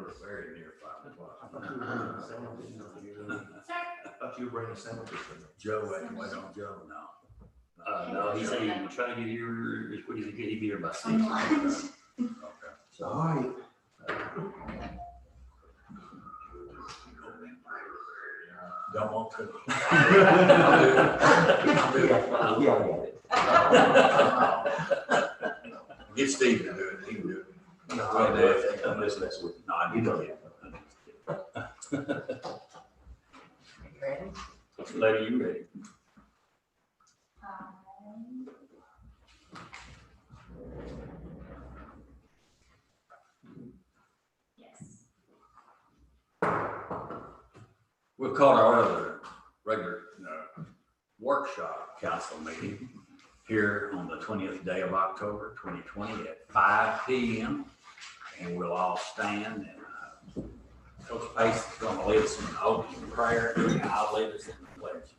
We're very near 5 o'clock. I thought you were bringing sandwiches. Joe, wait on Joe now. No, he said he would try to get here as quick as he could. He'd be here by 6. Okay. So, all right. Don't want to. Get Steve to do it. He can do it. No, I'm listening next week. No, you don't. Ready? Lady, you ready? Yes. We'll call our other regular workshop council meeting here on the 20th day of October, 2020 at 5 p.m. And we'll all stand and Coach Pace is going to lead us in an opening prayer and I'll lead us in the pledge.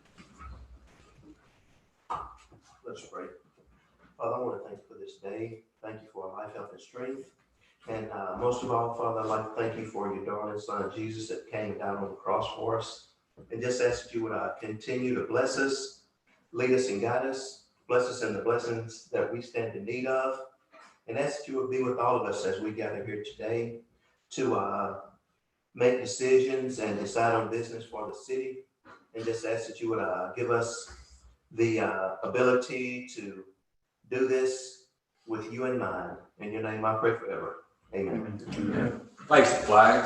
Let's pray. Father, I want to thank you for this day. Thank you for life, health, and strength. And most of all, Father, I'd like to thank you for your darling son, Jesus, that came down on the cross for us. And just ask that you would continue to bless us, lead us and guide us, bless us in the blessings that we stand in need of. And ask that you would be with all of us as we gather here today to make decisions and decide on business for the city. And just ask that you would give us the ability to do this with you in mind. In your name I pray forever. Amen. Face the flag.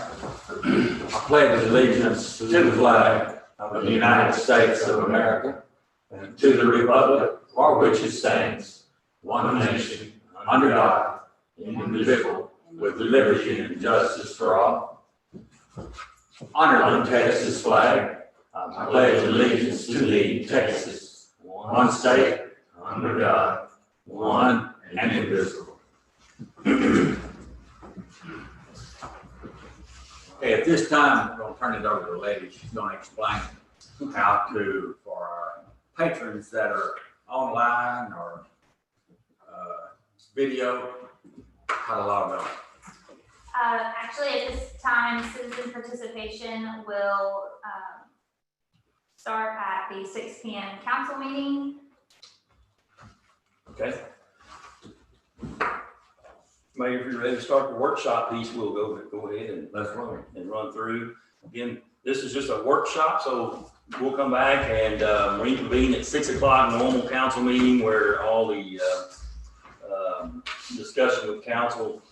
I pledge allegiance to the flag of the United States of America and to the republic for which it stands, one nation, under God, indivisible, with liberty and justice for all. Honor the Texas flag. I pledge allegiance to thee, Texas, one state, under God, one and indivisible. Okay, at this time, we're going to turn it over to the lady. She's going to explain how to, for our patrons that are online or video, how to log on. Actually, at this time, citizen participation will start at the 6 p.m. council meeting. Okay. Mayor, if you're ready to start the workshop piece, we'll go ahead and Let's roll. run through. Again, this is just a workshop, so we'll come back and reconvene at 6 o'clock, normal council meeting where all the discussion with council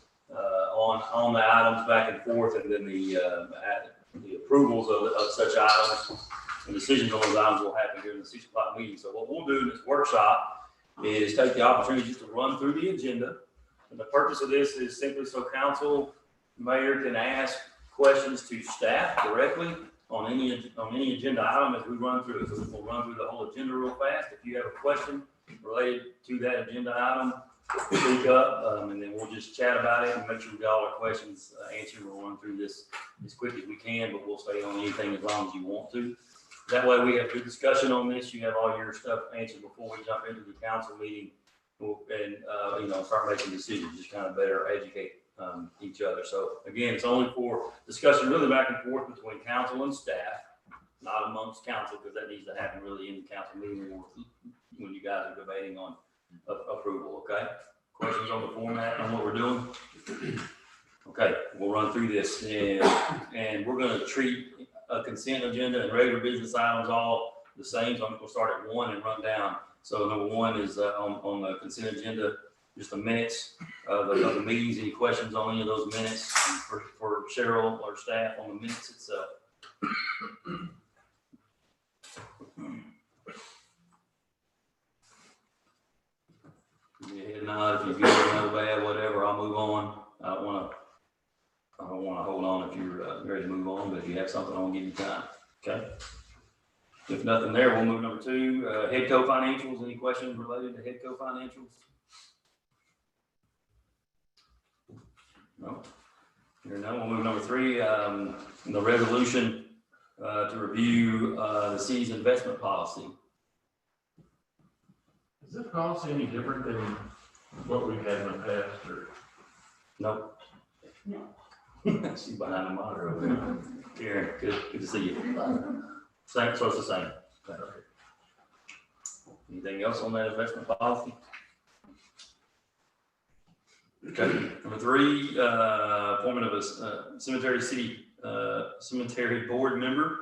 on the items back and forth, and then the approvals of such items and decisions on those items will happen during the 6 o'clock meeting. So what we'll do in this workshop is take the opportunity just to run through the agenda. And the purpose of this is simply so council, mayor can ask questions to staff directly on any agenda item as we run through it. So we'll run through the whole agenda real fast. If you have a question related to that agenda item, speak up, and then we'll just chat about it and make sure we got all our questions answered. We'll run through this as quick as we can, but we'll stay on anything as long as you want to. That way we have good discussion on this. You have all your stuff answered before we jump into the council meeting and start making decisions, just kind of better educate each other. So again, it's only for discussion really back and forth between council and staff, not amongst council, because that needs to happen really in the council meeting or when you guys are debating on approval. Okay, questions on the format on what we're doing? Okay, we'll run through this and we're going to treat a consent agenda and regular business items all the same. So I'm going to start at 1 and run down. So number 1 is on the consent agenda, just the minutes of the meetings. Any questions on any of those minutes for Cheryl or staff on the minutes itself? Yeah, no, if you get it, no bad, whatever, I'll move on. I don't want to hold on if you're ready to move on, but if you have something, I'll give you time. Okay. If nothing there, we'll move number 2, Headco financials. Any questions related to Headco financials? No. Here now, we'll move number 3, the resolution to review the city's investment policy. Is this policy any different than what we've had in the past, or? Nope. No. She's behind the monitor over there. Karen, good to see you. Same, so it's the same. Anything else on that investment policy? Okay, number 3, appointment of a cemetery board member,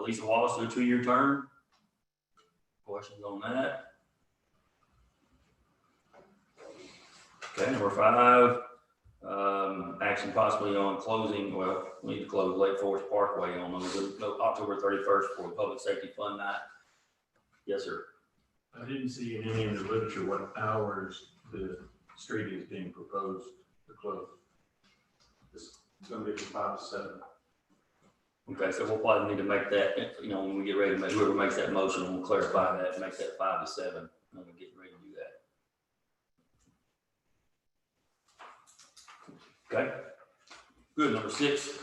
Lisa Wallace, to a 2-year term. Questions on that? Okay, number 5, action possibly on closing, well, we need to close Lake Forest Parkway on October 31st for the Public Safety Fund Night. Yes, sir. I didn't see in any of the literature what hours the street is being proposed to close. It's gonna be from 5 to 7. Okay, so we'll probably need to make that, when we get ready to make, whoever makes that motion, we'll clarify that, make that 5 to 7, and we'll get ready to do that. Okay, good. Number 6,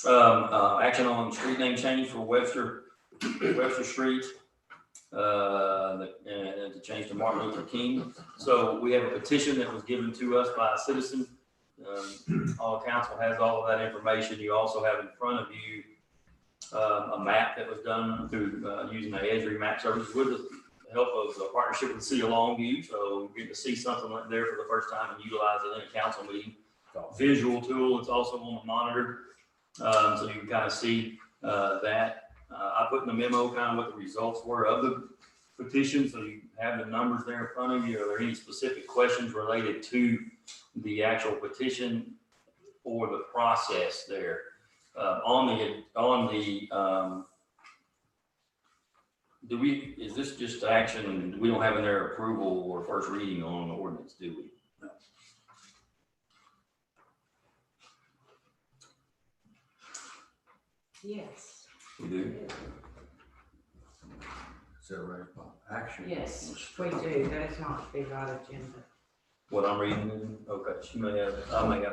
action on street name change for Webster Street, and to change to Martin Luther King. So we have a petition that was given to us by a citizen. All council has all of that information. You also have in front of you a map that was done through using the Esri map services with the help of a partnership with the city of Longview. So we're getting to see something like there for the first time and utilize it in a council meeting. Visual tool. It's also on the monitor, so you can kind of see that. I put in the memo kind of what the results were of the petition, so you have the numbers there in front of you. Are there any specific questions related to the actual petition or the process there? Is this just action? We don't have in their approval or first reading on the ordinance, do we? No. Yes. We do. Is that right? Action. Yes, we do. That is not the right agenda. What I'm reading, okay, I may have it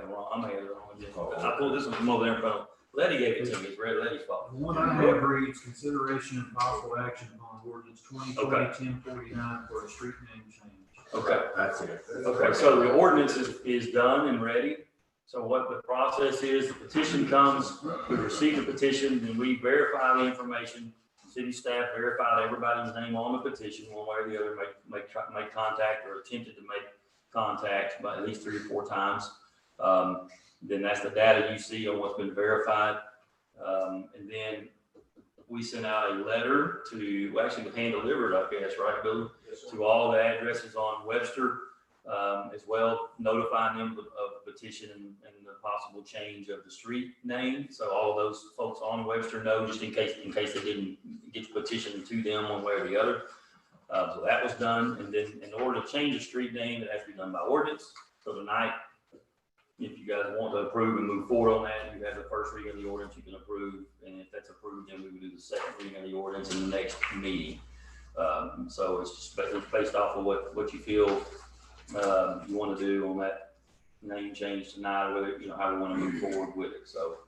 wrong, agenda. I pulled this one from over there in front of, Letty gave it to me, it's Letty's fault. The one I have reads consideration and possible action upon ordinance 2020-1049 for a street name change. Okay, That's it. okay, so the ordinance is done and ready. So what the process is, the petition comes, we receive the petition, then we verify the information. City staff verified everybody's name on the petition, one way or the other, make contact or attempted to make contact by at least 3 or 4 times. Then that's the data you see on what's been verified. And then we sent out a letter to, actually hand delivered, I guess, right, Billy? Yes, To all the addresses on Webster, as well, notifying them of the petition and the possible change of the street name. So all those folks on Webster know, just in case they didn't get the petition to them one way or the other. So that was done. And then in order to change the street name, it has to be done by ordinance. So tonight, if you guys want to approve and move forward on that, you have the first reading of the ordinance you can approve. And if that's approved, then we would do the second reading of the ordinance in the next meeting. So it's just based off of what you feel you want to do on that name change tonight, or whether, how we want to move forward with it. So,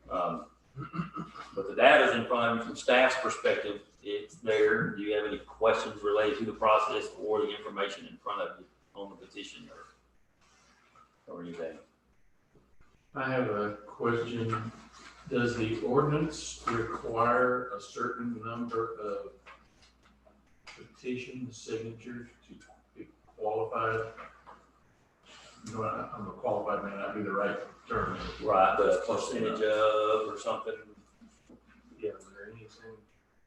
but the data's in front of you from staff's perspective. It's there. Do you have any questions related to the process or the information in front of you on the petition or anything? I have a question. Does the ordinance require a certain number of petition signatures to be qualified? I'm a qualified may not be the right term. Right, but a percentage of or something. Yeah, is there anything?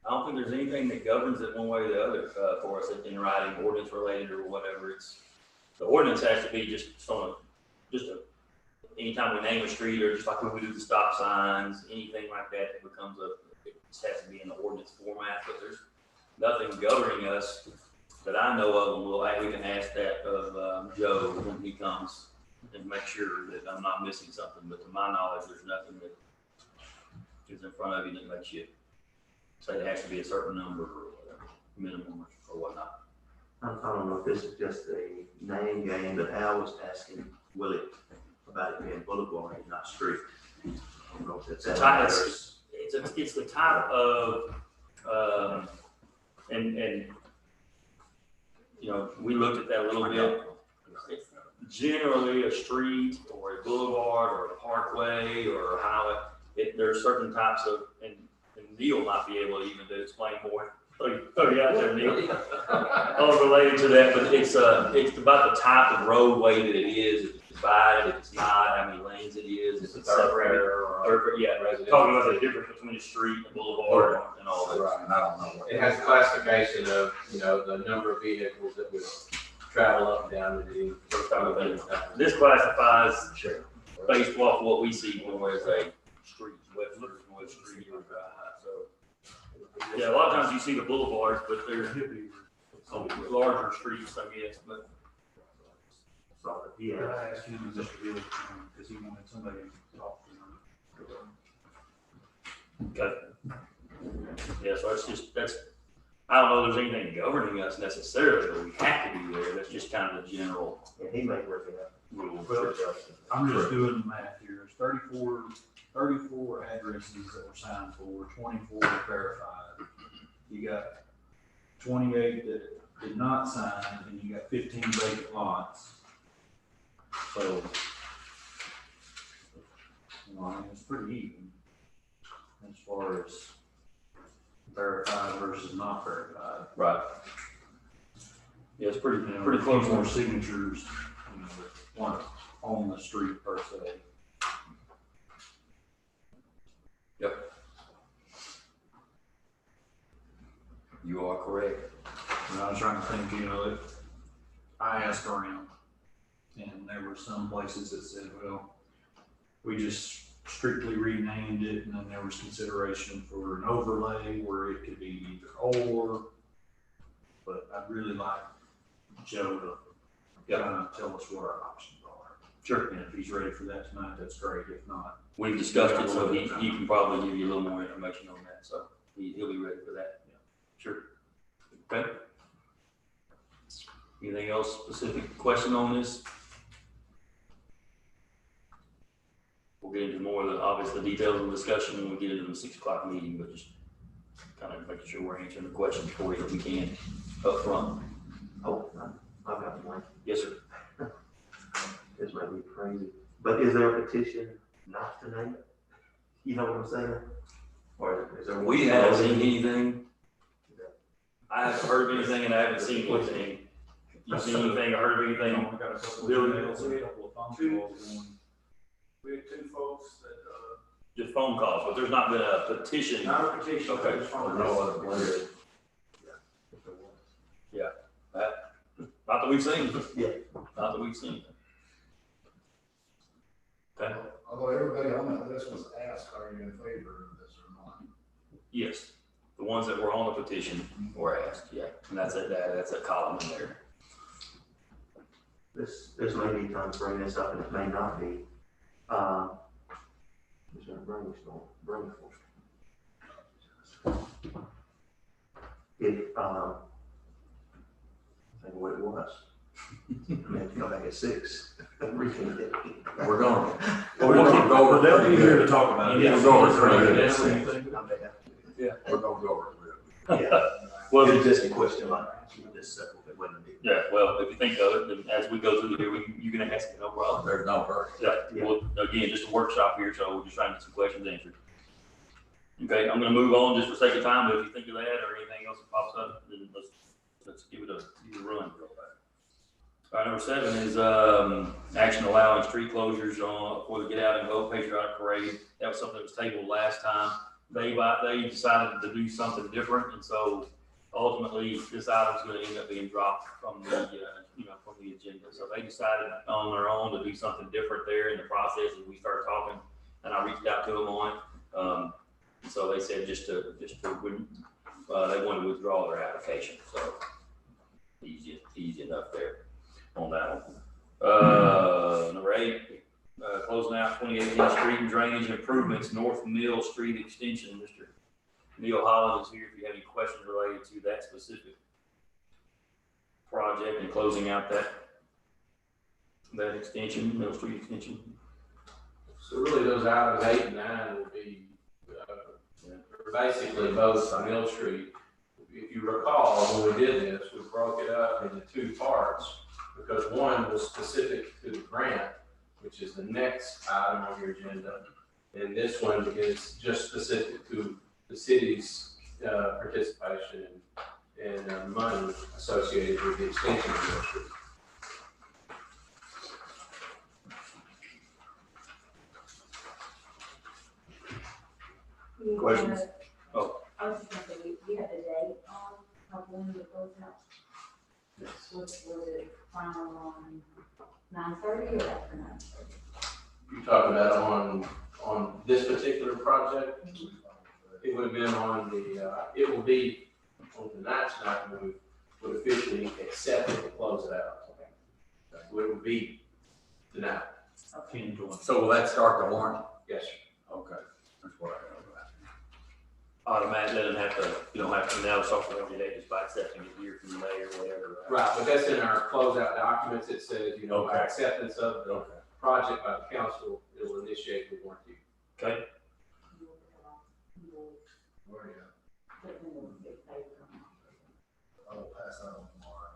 I don't think there's anything that governs it one way or the other for us in writing, ordinance related or whatever. It's the ordinance has to be just anytime we name a street, or just like when we do the stop signs, anything like that, it becomes it just has to be in the ordinance format. But there's nothing governing us that I know of, and we can ask that of Joe when he comes and make sure that I'm not missing something. But to my knowledge, there's nothing that is in front of you that makes you say it has to be a certain number or whatever, minimum or whatnot. I don't know if this is just a name game, but Al was asking Willie about it being boulevard and not street. I don't know if that's It's the type of, and we looked at that a little bit. generally a street or a boulevard or a parkway or a highway, there are certain types of, and Neil might be able to even to explain more. Throw you out there, Neil. Related to that, but it's about the type of roadway that it is. If it's divided, if it's not, how many lanes it is, if it's separated. Yeah, talking about the difference between a street and boulevard and all that. Right, I don't know. It has classification of, the number of vehicles that would travel up and down the Those type of things. This classifies Sure. based off what we see more as a street, West Street or so. Yeah, a lot of times you see the boulevards, but they're larger streets, I guess, but. Yeah, I asked him if Mr. Bill, because he wanted somebody to talk to him. Okay. Yeah, so I don't know if there's anything governing us necessarily, but we have to be there. That's just kind of the general And he may work it out. rule. Well, I'm just doing the math here. There's 34 addresses that were signed for, 24 verified. You got 28 that did not sign, and you got 15 vacant lots. So, I mean, it's pretty even as far as verified versus not verified. Right. Yeah, it's pretty You know, pretty a few close. more signatures, that weren't on the street per se. Yep. You are correct. And I was trying to think, if I asked around, and there were some places that said, well, we just strictly renamed it, and then there was consideration for an overlay where it could be either or. But I'd really like Joe to kind of tell us what our options are. Sure. And if he's ready for that tonight, that's great. If not, We've discussed it, so he can probably give you a little more information on that, so he'll be ready for that. Yeah. Sure. Okay. Anything else specific question on this? We'll get into more of the, obviously, the details of the discussion when we get into the 6 o'clock meeting, but just kind of making sure we're answering the questions for you if we can up front. Oh, I've got one. Yes, sir. This might be crazy, but is there a petition not to name it? You know what I'm saying? Or is there? We haven't seen anything. I haven't heard of anything and I haven't seen anything. You seen anything or heard of anything? I got a couple of Really? emails and a couple of phone calls going. We had 2 folks that, Just phone calls, but there's not been a petition. not a petition. Okay. just phone No calls. other place. Not that we've seen. Yeah. Not that we've seen. Okay, Although everybody on that list was asked, are you in favor of this or not? yes. The ones that were on the petition were asked, yeah. And that's a column in there. This may be time to bring this up, and it may not be. Is there a brainstorm? If, I think what it was. I mean, come back at 6. Reconvene. We're going. We're gonna go over. They'll be here to talk about it. Yeah, we'll go over it. I may have to. We're gonna go over it. Yeah. Well, It's just a question like, this settle it wouldn't be. yeah, well, if you think of it, then as we go through here, you can ask it, no problem. There's no hurry. Yeah, well, again, just a workshop here, so we're just trying to get some questions answered. Okay, I'm gonna move on just for sake of time, but if you think of that or anything else that pops up, then let's give it a run. All right, number 7 is, action allowing street closures for the Get Out and Vote Patriotic Parade. That was something that was tabled last time. They decided to do something different, and so ultimately, this item's gonna end up being dropped from the, from the agenda. So they decided on their own to do something different there in the process, and we started talking, and I reached out to them on it. So they said they wanted to withdraw their application, so easy enough there on that one. Number 8, closing out 2018 street and drainage improvements, North Mill Street Extension. Mr. Neil Holland is here if you have any questions related to that specific project and closing out that extension, Mill Street extension. So really, those items 8 and 9 will be, basically both on Mill Street. If you recall, when we did this, we broke it up into 2 parts. because one was specific to the grant, which is the next item on your agenda. And this one is just specific to the city's participation and money associated with the extension of the street. Questions? I was just gonna say, we have the date on when it goes out. Was it final on 9:30 or after 9:30? You talking about on this particular project? It would have been on the, it will be on tonight's night when we would officially accept it and close it out. So it would be tonight. 10-20. So will that start the warrant? Yes, sir. Okay, that's what I know about. Automatic, doesn't have to, you don't have to now start from every day just by accepting it here from the mayor or whatever. Right, but that's in our closeout documents. It says, you know, Okay. acceptance of the project by the council, it will initiate the warranty. Okay, Where you at? Put it in the big paper. I will pass that on tomorrow.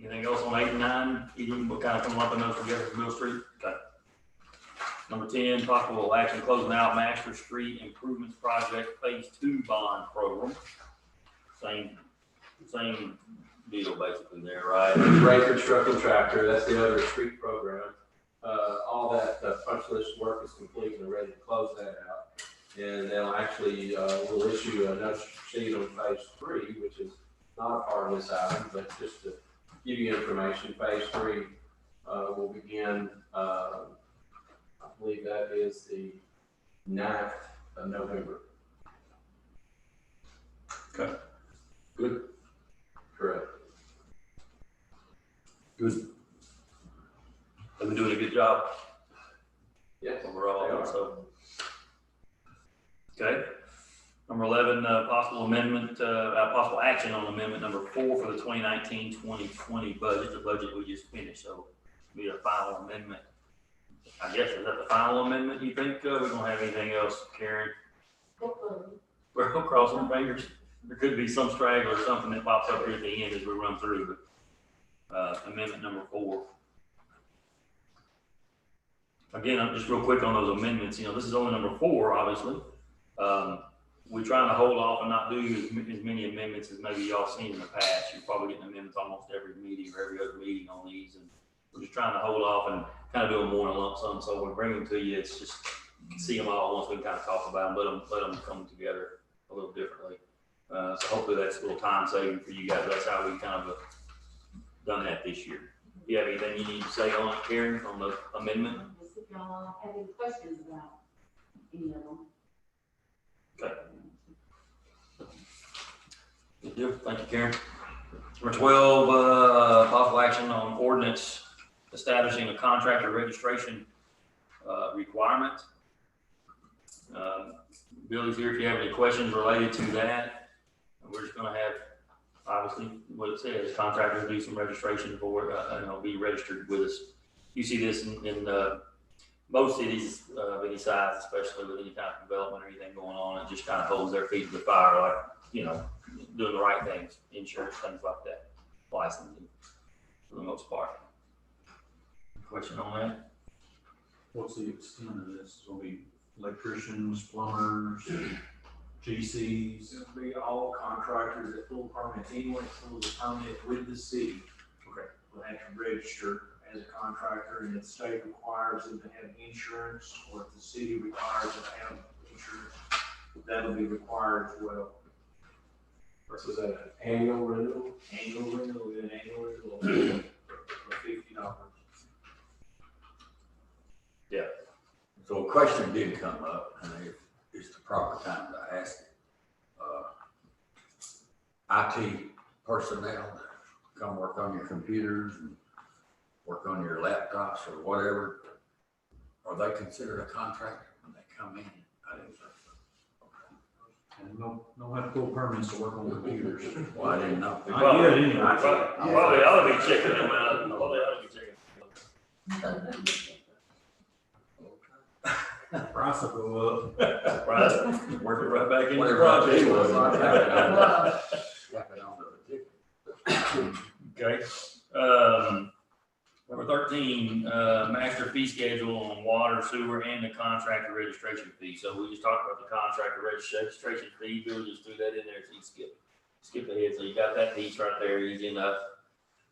anything else on 8 and 9? Even what kind of come up in those together for Mill Street? Okay. Number 10, possible action closing out Master Street Improvements Project Phase 2 bond program. Same deal basically there, right? Breaker Truck and Tractor, that's the other street program. All that punch list work is complete and ready to close that out. And they'll actually, will issue another sheet on phase 3, which is not a part of this item, but just to give you information, phase 3 will begin, I believe that is the 9th of November. Okay. Good. Correct. Good. They've been doing a good job Yes. overall, They are. so. Okay. Number 11, possible amendment, possible action on amendment number 4 for the 2019-2020 budget, the budget we just finished, so be a final amendment. I guess, is that the final amendment, you think? We don't have anything else, Karen? We're crossing fingers. There could be some straggle or something that pops up here at the end as we run through, but amendment number 4. Again, I'm just real quick on those amendments. You know, this is only number 4, obviously. We're trying to hold off and not do as many amendments as maybe y'all seen in the past. You're probably getting amendments almost every meeting or every other meeting on these, and we're just trying to hold off and kind of do them more in a lump sum. So when we bring them to you, it's just you can see them all once we can kind of talk about them, let them come together a little differently. So hopefully that's a little time saving for you guys. That's how we kind of done that this year. Do you have anything you need to say on it, Karen, on the amendment? Just if y'all have any questions about any of them. Okay. Good deal. Thank you, Karen. Number 12, possible action on ordinance establishing a contractor registration requirement. Billy's here if you have any questions related to that. We're just going to have, obviously, what it says, contractors do some registration for, be registered with us. You see this in most cities of any size, especially with any kind of development or anything going on. It just kind of holds their feet to the fire, like, doing the right things, insurance, things like that, licensing for the most part. Question on that? What's the extent of this? Will be electricians, plumbers, GCs? It'll be all contractors that pull permits, anyone that pulls a permit with the city. Okay. Will have to register as a contractor, and if the state requires them to have insurance, or if the city requires them to have insurance, that'll be required as well. So is that an annual renewal? Annual renewal, an annual renewal for $50. So a question did come up, and it's the proper time to ask it. IT personnel that come work on your computers and work on your laptops or whatever, are they considered a contractor when they come in? I didn't think so. And no have to pull permits to work on computers. Well, I didn't know. Not yet, anyway. Probably ought to be checking them out. Probably ought to be checking them Price will go up. out. Right, work it right back in the Whatever project. IT was, I Wow. Slap it onto the ticket. Okay. Number 13, master fee schedule on water, sewer, and the contractor registration fee. So we just talked about the contractor registration fee. We'll just threw that in there so you skip ahead. So you got that piece right there, easy enough.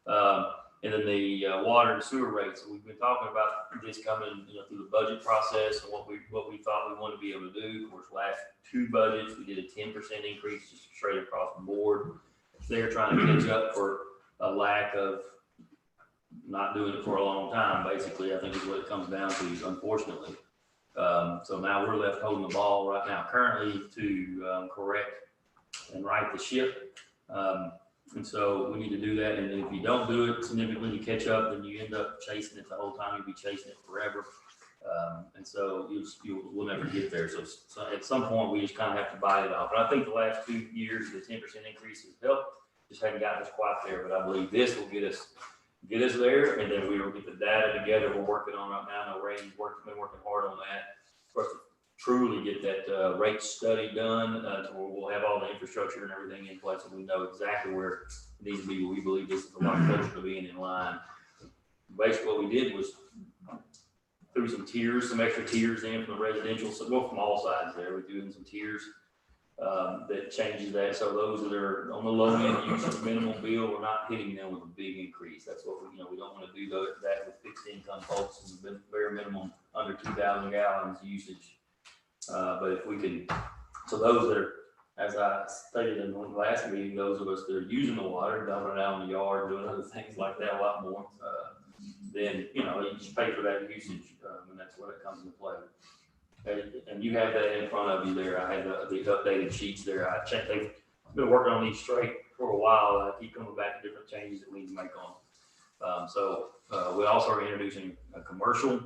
And then the water and sewer rates. So we've been talking about this coming, through the budget process and what we thought we wanted to be able to do. Of course, last two budgets we did a 10% increase just straight across the board. They're trying to catch up for a lack of not doing it for a long time. Basically, I think is what it comes down to, unfortunately. So now we're left holding the ball right now, currently, to correct and right the ship. And so we need to do that. And if you don't do it significantly to catch up, then you end up chasing it the whole time. You'll be chasing it forever. And so we'll never get there. So at some point, we just kind of have to bite it off. And I think the last 2 years, the 10% increase has helped. Just haven't gotten us quite there. But I believe this will get us there. And then we will get the data together. We're working on right now. I know Ray's been working hard on that for us to truly get that rate study done, where we'll have all the infrastructure and everything in place, and we know exactly where it needs to be. We believe this is a lot closer to being in line. Basically, what we did was threw some extra tiers in from the residential, well, from all sides there. We're doing some tiers that changes that. So those that are on the low end using the minimum bill, we're not hitting them with a big increase. That's what we don't want to do that with fixed income folks and bare minimum under 2,000 gallons usage. But if we can, so those that are, as I stated in the last meeting, those of us that are using the water, dumping it out in the yard, doing other things like that a lot more, then, you just pay for that usage, and that's where it comes into play. And you have that in front of you there. I have the updated sheets there. I checked, they've been working on these straight for a while. I keep coming back to different changes that we need to make on them. So we also are introducing a commercial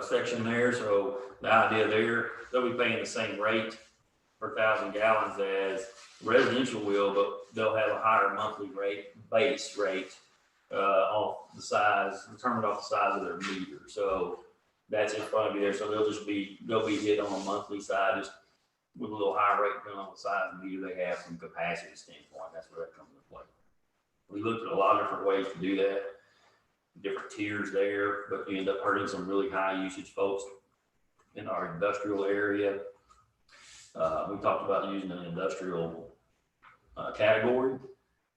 section there. So the idea there, they'll be paying the same rate per 1,000 gallons as residential will, but they'll have a higher monthly base rate off the size, determined off the size of their meter. So that's in front of you there. So they'll be hit on a monthly side, just with a little higher rate depending on the size of meter they have from capacity standpoint. That's where that comes into play. We looked at a lot of different ways to do that. Different tiers there, but you end up hurting some really high usage folks in our industrial area. We talked about using an industrial category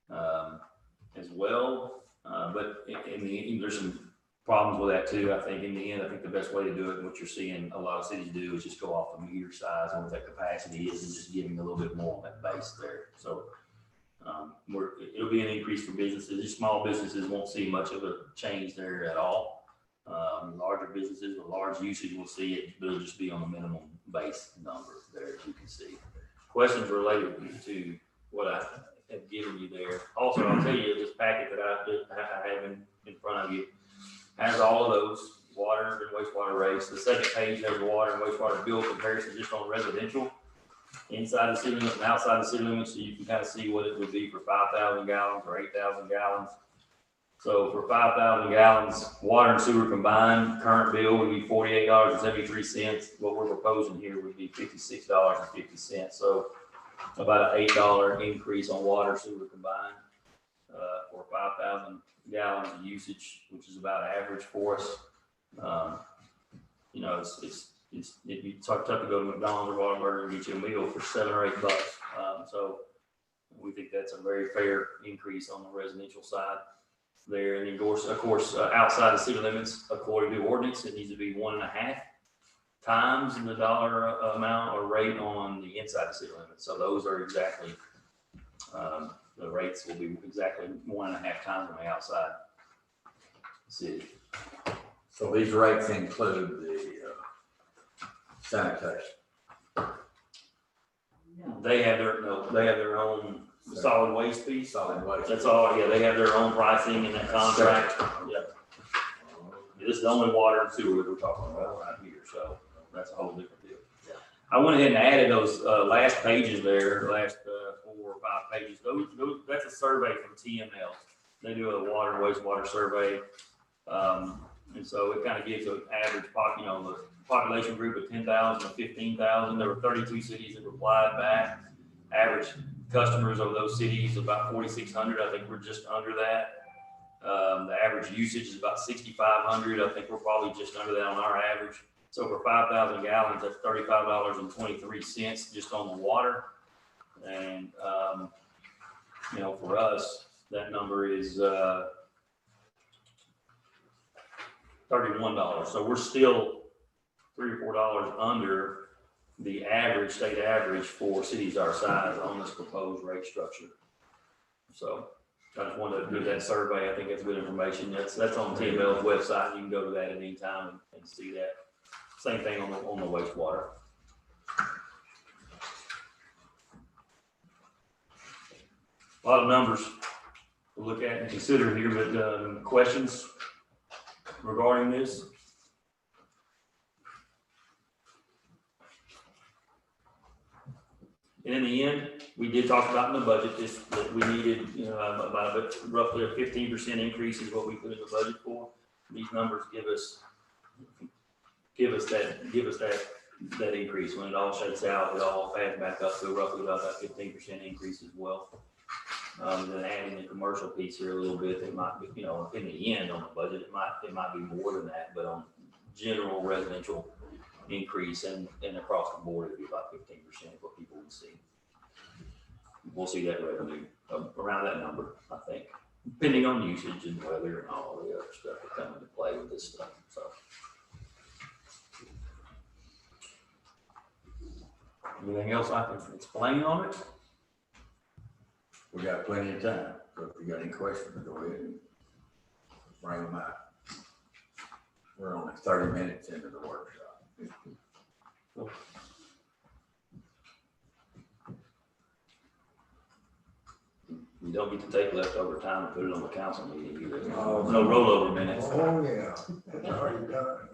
as well, but in the end, there's some problems with that too. I think in the end, I think the best way to do it, and what you're seeing a lot of cities do, is just go off the meter size and what that capacity is, and just giving a little bit more on that base there. So it'll be an increase for businesses. These small businesses won't see much of a change there at all. Larger businesses with large usage will see it, but it'll just be on the minimum base number there, as you can see. Questions related to what I have given you there. Also, I'll tell you, this packet that I have in front of you has all of those water and wastewater rates. The second page has the water and wastewater bill comparison just on residential, inside the city limits and outside the city limits, so you can kind of see what it would be for 5,000 gallons or 8,000 gallons. So for 5,000 gallons, water and sewer combined, current bill would be $48.73. What we're proposing here would be $56.50. So about an $8 increase on water sewer combined for 5,000 gallons of usage, which is about average for us. It'd be tough to go to McDonald's or Whataburger and get you a meal for $7 or $8. So we think that's a very fair increase on the residential side there. And of course, outside the city limits, according to ordinance, it needs to be 1.5 times the dollar amount or rate on the inside the city limits. So those are exactly, the rates will be exactly 1.5 times on the outside the city. So these rates include the sanitation. They have their own solid waste piece. Solid waste. That's all. Yeah, they have their own pricing in that contract. Yeah. This is the only water and sewer that we're talking about right here. So that's a whole different deal. Yeah. I went ahead and added those last pages there, the last 4 or 5 pages. Those that's a survey from TML. They do a water and wastewater survey, and so it kind of gives an average the population group of 10,000 to 15,000. There were 32 cities that replied back. Average customers of those cities, about 4,600. I think we're just under that. The average usage is about 6,500. I think we're probably just under that on our average. So for 5,000 gallons, that's $35.23 just on the water. And, you know, for us, that number is $31. So we're still $3 or $4 under the average, state average for cities our size on this proposed rate structure. So I just wanted to do that survey. I think that's good information. That's on TML's website. You can go to that at any time and see that. Same thing on the wastewater. A lot of numbers to look at and consider here, but questions regarding this? And in the end, we did talk about in the budget this, that we needed, you know, about roughly a 15% increase is what we put in the budget for. These numbers give us that increase. When it all shakes out, it all adds back up to roughly about that 15% increase as well. Then adding the commercial piece here a little bit, it might be, you know, in the end on the budget, it might be more than that, but on general residential increase and across the board, it'd be about 15% of what people would see. We'll see that revenue around that number, I think, depending on usage and weather and all the other stuff that come into play with this stuff. So, anything else I can explain on it? We got plenty of time, so if you got any questions, go ahead and bring them out. We're only 30 minutes into the workshop. You don't get to take leftover time and put it on the council meeting either. Oh, No rollover minutes. Oh, yeah, it's already done.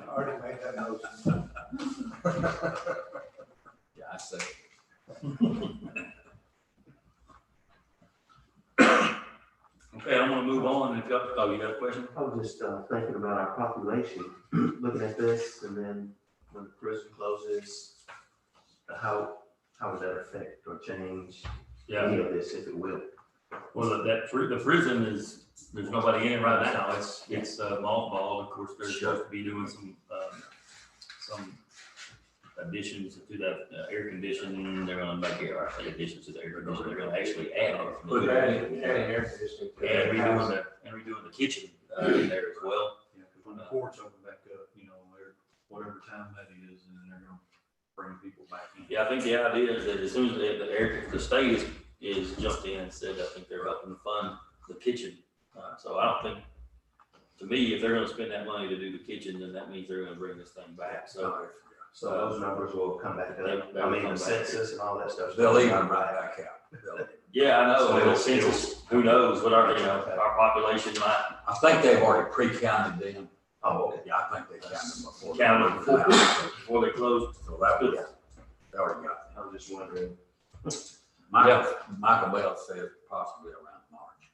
Already made that motion. Yeah, I say. Okay, I'm gonna move on. If you got a question? I was just thinking about our population, looking at this, and then when the prison closes, how would that affect or change any of this, if it will? Well, the prison is, there's nobody in it right now. It's mothballed. Of course, they're supposed to be doing some additions to that air conditioning. They're gonna make additions to the air conditioning. They're gonna actually add Adding air conditioning. and redoing the kitchen in there as well. Yeah, because when the courts open back up, you know, whatever time that is, and then they're gonna bring people back in. Yeah, I think the idea is that as soon as the state is jumped in and said, I think they're helping to fund the kitchen. So I don't think, to me, if they're gonna spend that money to do the kitchen, then that means they're gonna bring this thing back. So So those numbers will come back up. I mean, the census and all that stuff. They'll even right back out. yeah, I know. So The census, who knows what our population might I think they've already pre-counted them. Oh, okay. Yeah, I think they counted them before. count before they close. So that was, they already got I was just wondering. it. Michael Bell said possibly around March.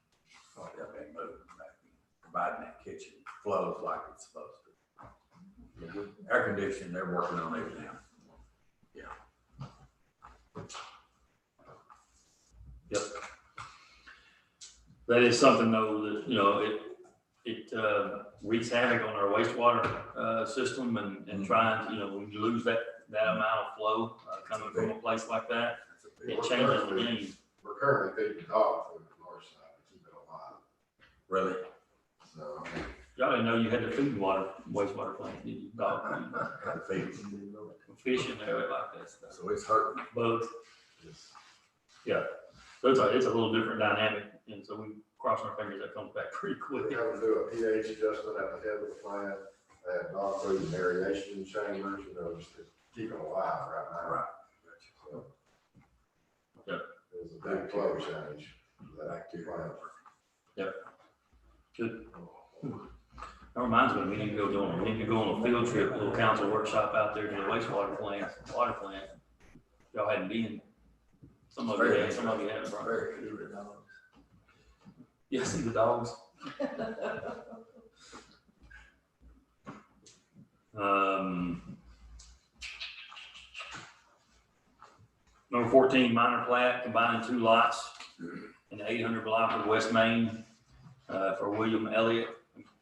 Oh, they'll be moving back in, providing that kitchen flows like it's supposed to. Air conditioning, they're working on it now. Yep. That is something though that, you know, it wreaks havoc on our wastewater system and trying to, you know, when you lose that amount of flow coming from a place like that, it changes the game. We're currently feeding dog food on our side to keep it alive. Really? So, Y'all didn't know you had to feed wastewater plant, did you? Dog Had to feed it. fish in there like that stuff. So it's hurting. Bugs. Yeah. So it's a little different dynamic, and so we cross our fingers that comes back pretty quick. we have to do a pH adjustment at the head of the plant, add dog food and aeration chambers, you know, just to keep it alive right now. Right. So, Yep. It was a big flow change. That plant. Good. That reminds me, we need to go on a field trip, a little council workshop out there to the wastewater plant, water plant. Y'all hadn't been. Some of you have, some of you haven't. Very good dogs. Yeah, see the dogs. Number 14, minor plat, combining 2 lots in the 800 block of West Main, for William Elliott.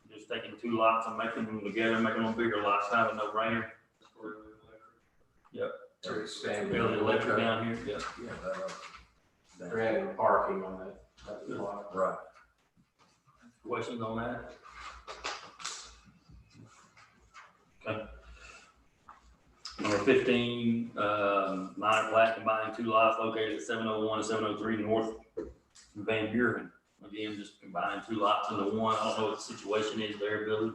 Just taking 2 lots and making them together, making them bigger lots, kind of a no-brainer. Yep. They're expanding. Building electric down here, yep. Yeah, They're adding parking on that lot. right. Questions on that? Okay. Number 15, minor plat combining 2 lots located at 701 and 703 North Van Buren. Again, just combining 2 lots into one. I don't know what the situation is there, Billy.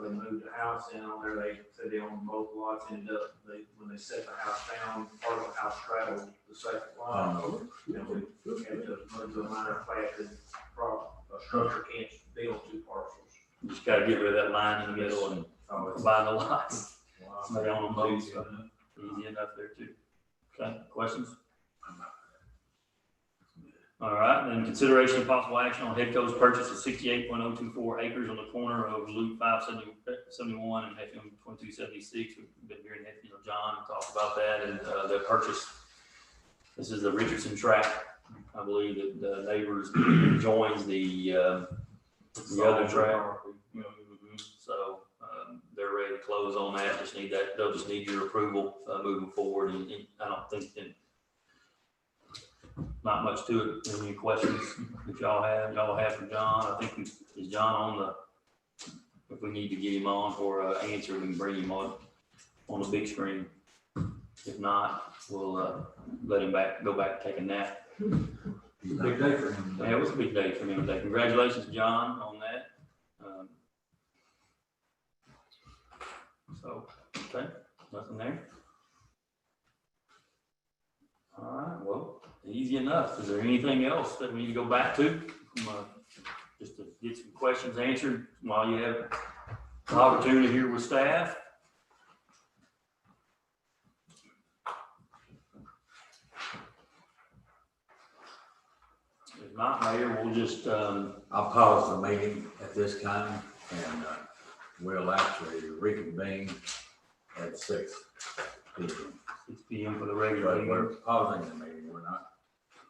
They moved the house in on there, they said they owned both lots, ended up, when they set the house down, part of the house traveled the second lot. And we had to move to a minor plat, that a structure can't build 2 parcels. You just gotta get rid of that line in the middle and combine the lots. Somebody on them both, so easy enough there too. Okay, questions? All right, then consideration of possible action on Headco's purchase of 68.024 acres on the corner of Loop 571 and FM 2276. We've been hearing, John talk about that, and the purchase. This is the Richardson tract. I believe that the neighbors joins the other tract. So they're ready to close on that. Just need that. They'll just need your approval moving forward. And I don't think that. Not much to it. Any questions that y'all have for John? I think is John on the, if we need to get him on for an answer, we can bring him on the big screen. If not, we'll let him go back and take a nap. Big day for him. Yeah, it was a big day for him today. Congratulations, John, on that. So, okay, nothing there. All right, well, easy enough. Is there anything else that we need to go back to? Just to get some questions answered while you have an opportunity here with staff? If not, Mayor, we'll just, I'll pause the meeting at this time and we'll actually reconvene at 6 p.m. 6 p.m. for the regular But we're meeting. pausing the meeting, we're not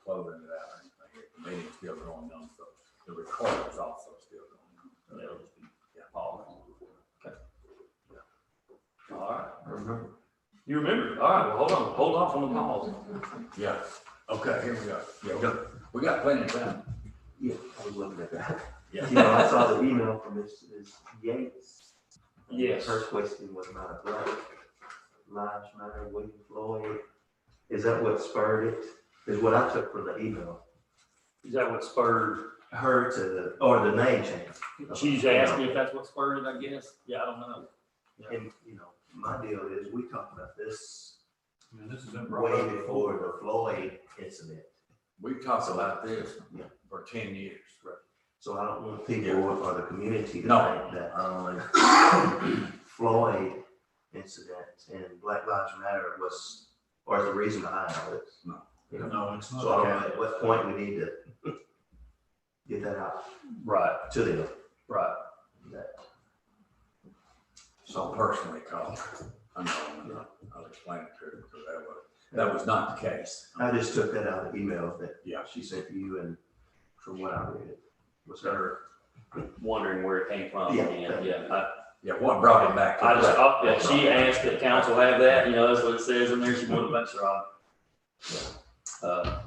closing it out or anything. The meeting's still going on, so the record is also still going on. So That'll just be yeah. paused. Okay. All right, remember. You remember? All right, well, hold off on the pause. Yeah, okay, here we go. Yeah, we got plenty of time. Yeah, I was looking at that. Yeah. You know, I saw the email from Ms. Yates. Yes. Her question was about a Black Lives Matter, William Floyd. Is that what spurred it? Is what I took from the email. Is that what spurred? Her to or the name change. She's asking if that's what spurred it, I guess. Yeah, I don't know. And, my deal is, we talked about this This has been brought way up before the Floyd incident. We've talked about this for 10 years. So I don't want people or the community to No. think that Floyd incident and Black Lives Matter was, or the reason behind all this. No. No, it's not. So I don't know at what point we need to get that out Right, to them. right. So personally called, I know, I'll explain it to her, because that was not the case. I just took that out of the email that Yeah. she sent to you, and from what I read, it was her. Wondering where it came from. Yeah. Yeah. Yeah, what brought it back? I just, she asked that council have that, that's what it says in there. She wanted to make sure I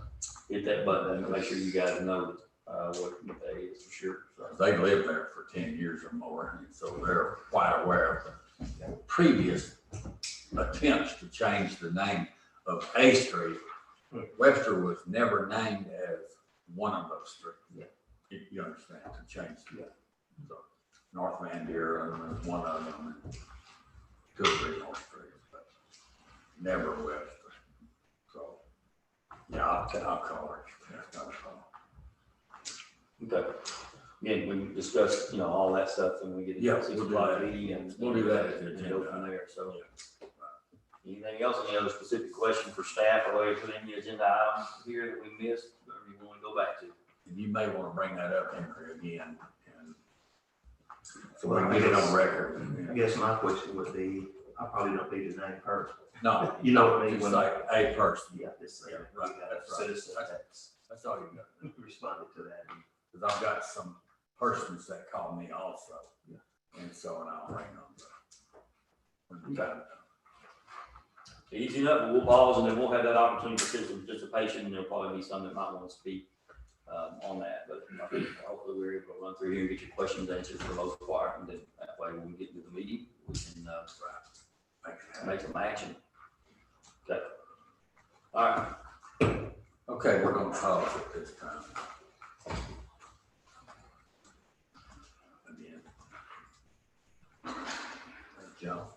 hit that button and make sure you guys know what that is for sure. So, They lived there for 10 years or more, and so they're quite aware of the previous attempts to change the name of a street. Webster was never named as one of those streets. You understand, to change it. So North Van Buren was one of them, and 2 or 3 more streets, but never Webster. So, yeah, I'll call her. That's not a problem. okay. Again, we discussed, all that stuff when we get into Yeah, 6 we'll do o'clock that. meeting and We'll do that at the and go agenda. from there. So, anything else? Any other specific question for staff or way to put any agenda items here that we missed or you want to go back to? And you may want to bring that up, Henry, again, and so we can get it on record. I guess my question would be, I probably don't need to name her. No, You know what I mean? it's When like a person. Yeah, this, Yeah, we right, got a that's right. citizen that's That's all you got. responded to that. Because I've got some persons that call me also. Yeah. And so, and I'll ring them. Okay. Easy enough, but we'll pause and then we'll have that opportunity for citizen participation, and there'll probably be some that might want to speak on that, but I think hopefully we're able to run through here and get your questions answered for the most part, and then that way when we get into the meeting, we can make some action. Okay. All right. Okay, we're gonna pause at this time. Again. Thank y'all.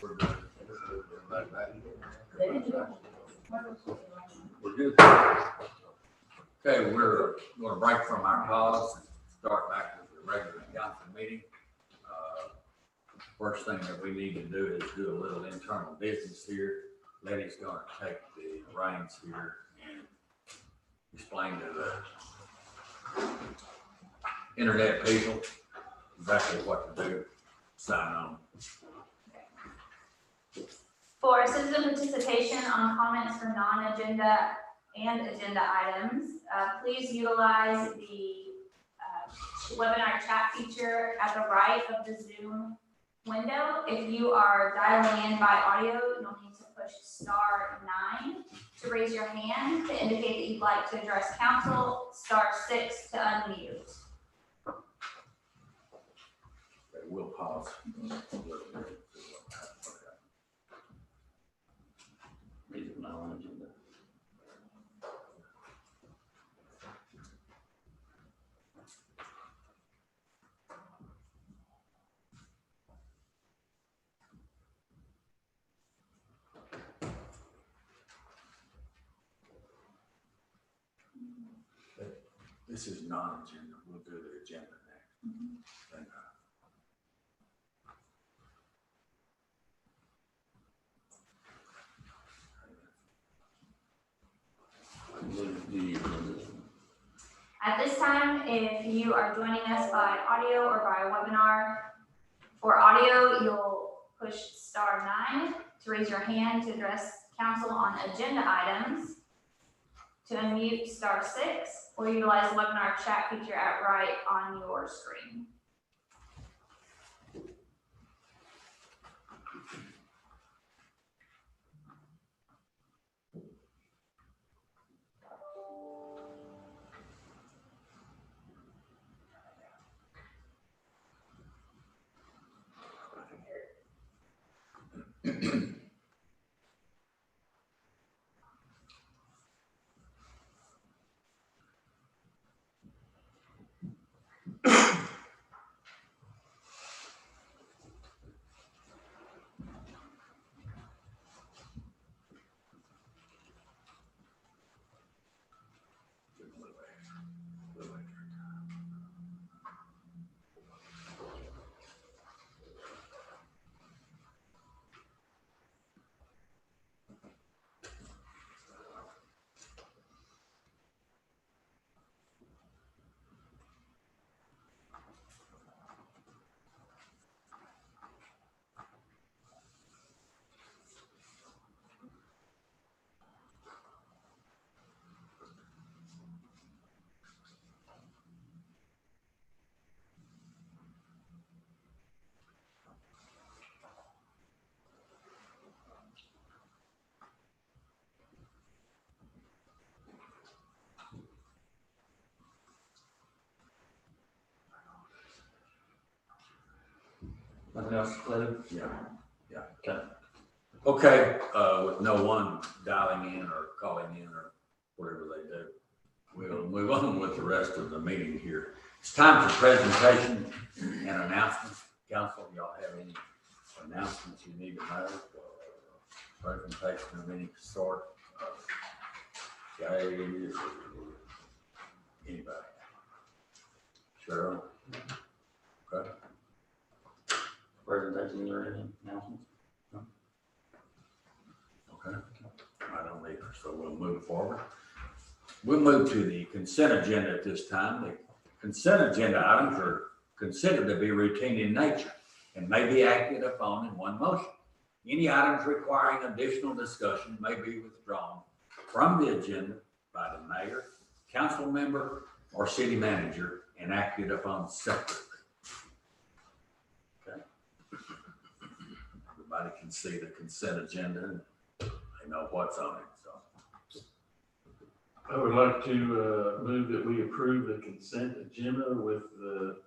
We're good. They didn't do it. We're good. Okay, we're gonna break from our pause and start back with the regular council meeting. First thing that we need to do is do a little internal business here. Letty's gonna take the reins here and explain to the internet people exactly what to do, sign on. For citizen participation on comments for non-agenda and agenda items, please utilize the webinar chat feature at the right of the Zoom window. If you are dialing in by audio, you'll need to push *9 to raise your hand to indicate that you'd like to address council, *6 to unmute. Okay, we'll pause a little bit. These are not on agenda. This is non-agenda. We'll do the agenda next. And, At this time, if you are joining us by audio or by webinar, for audio, you'll push *9 to raise your hand to address council on agenda items. To unmute, *6, or utilize the webinar chat feature at right on your screen. Nothing else, Larry? yeah. Okay. Okay, with no one dialing in or calling in or whatever they do, we'll move on with the rest of the meeting here. It's time for presentation and announcements. Council, y'all have any announcements you need to make? Presentation of any sort? Okay, anybody? Cheryl? Okay. Presentation or any announcements? Okay, I don't either, so we'll move forward. We'll move to the consent agenda at this time. The consent agenda items are considered to be routine in nature and may be acted upon in one motion. Any items requiring additional discussion may be withdrawn from the agenda by the mayor, council member, or city manager and acted upon separately. Okay. Everybody can see the consent agenda and they know what's on it, so. I would like to move that we approve the consent agenda with the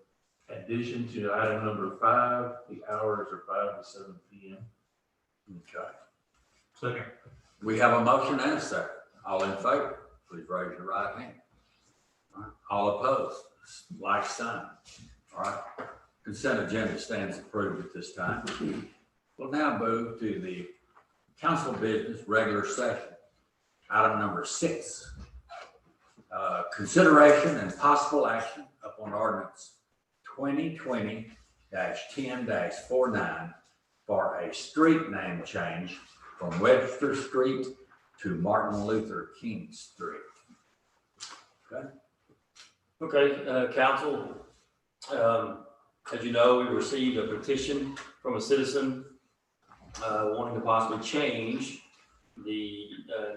addition to item number 5, the hours are 5 to 7 p.m. Okay. Second. We have a motion and a second. All in favor, please raise your right hand. All right. All opposed, like sign. All right. Consent agenda stands approved at this time. We'll now move to the council business regular session. Item number 6, consideration and possible action upon ordinance 2020-10-49 for a street name change from Webster Street to Martin Luther King Street. Okay, council, as you know, we received a petition from a citizen wanting to possibly change the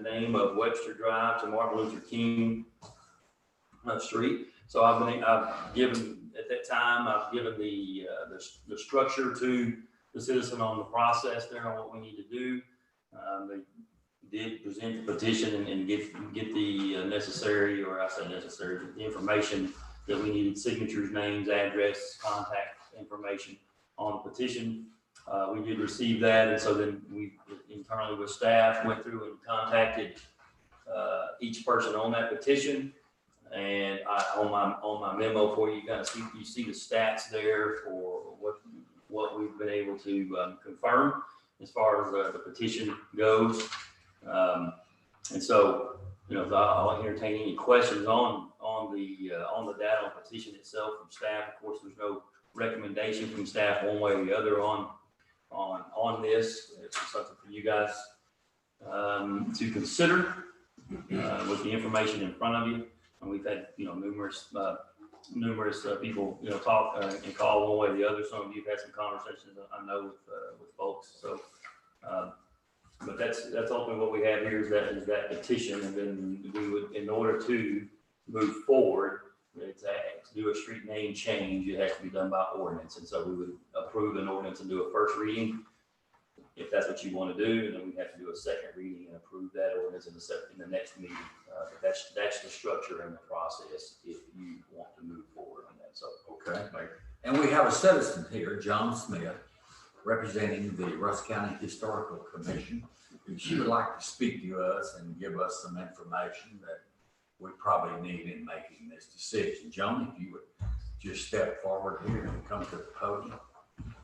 name of Webster Drive to Martin Luther King Street. So I've given, at that time, I've given the structure to the citizen on the process there on what we need to do. They did present the petition and get the necessary, or I say necessary, the information that we needed: signatures, names, address, contact information on the petition. We did receive that, and so then we internally with staff went through and contacted each person on that petition. And on my memo for you, kind of see the stats there for what we've been able to confirm as far as the petition goes. And so, I'll entertain any questions on the data on the petition itself from staff. Of course, there's no recommendation from staff one way or the other on this. It's something for you guys to consider with the information in front of you. And we've had numerous people talk and call one way or the other. Some of you have had some conversations, I know, with folks. So, but that's ultimately what we have here is that petition, and then we would, in order to move forward, to do a street name change, it has to be done by ordinance. And so we would approve an ordinance and do a first reading, if that's what you want to do, and then we have to do a second reading and approve that ordinance in the next meeting. But that's the structure and the process if you want to move forward on that. So, okay. And we have a citizen here, John Smith, representing the Rusk County Historical Commission, and she would like to speak to us and give us some information that we probably need in making this decision. Joan, if you would just step forward here and come to the podium.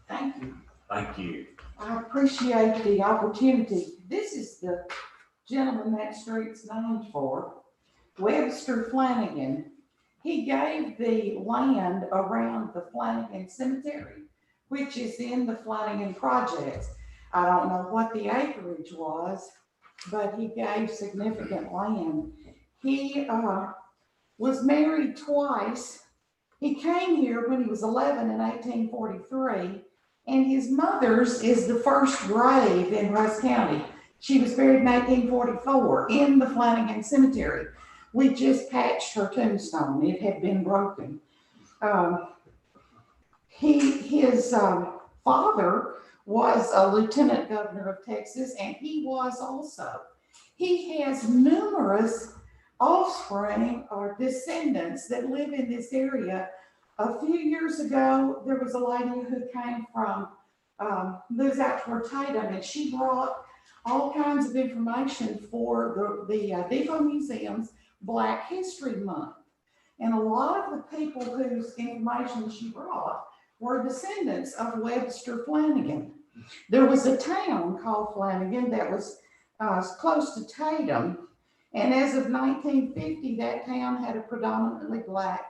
Thank you. Thank you. I appreciate the opportunity. This is the gentleman that street's named for, Webster Flanagan. He gave the land around the Flanagan Cemetery, which is in the Flanagan projects. I don't know what the acreage was, but he gave significant land. He was married twice. He came here when he was 11 in 1843, and his mother's is the first grave in Rusk County. She was buried in 1844 in the Flanagan Cemetery. We just patched her tombstone. It had been broken. His father was a lieutenant governor of Texas, and he was also. He has numerous offspring or descendants that live in this area. A few years ago, there was a lady who came from, lives out toward Tatum, and she brought all kinds of information for the Depot Museum's Black History Month. And a lot of the people whose information she brought were descendants of Webster Flanagan. There was a town called Flanagan that was close to Tatum, and as of 1950, that town had a predominantly Black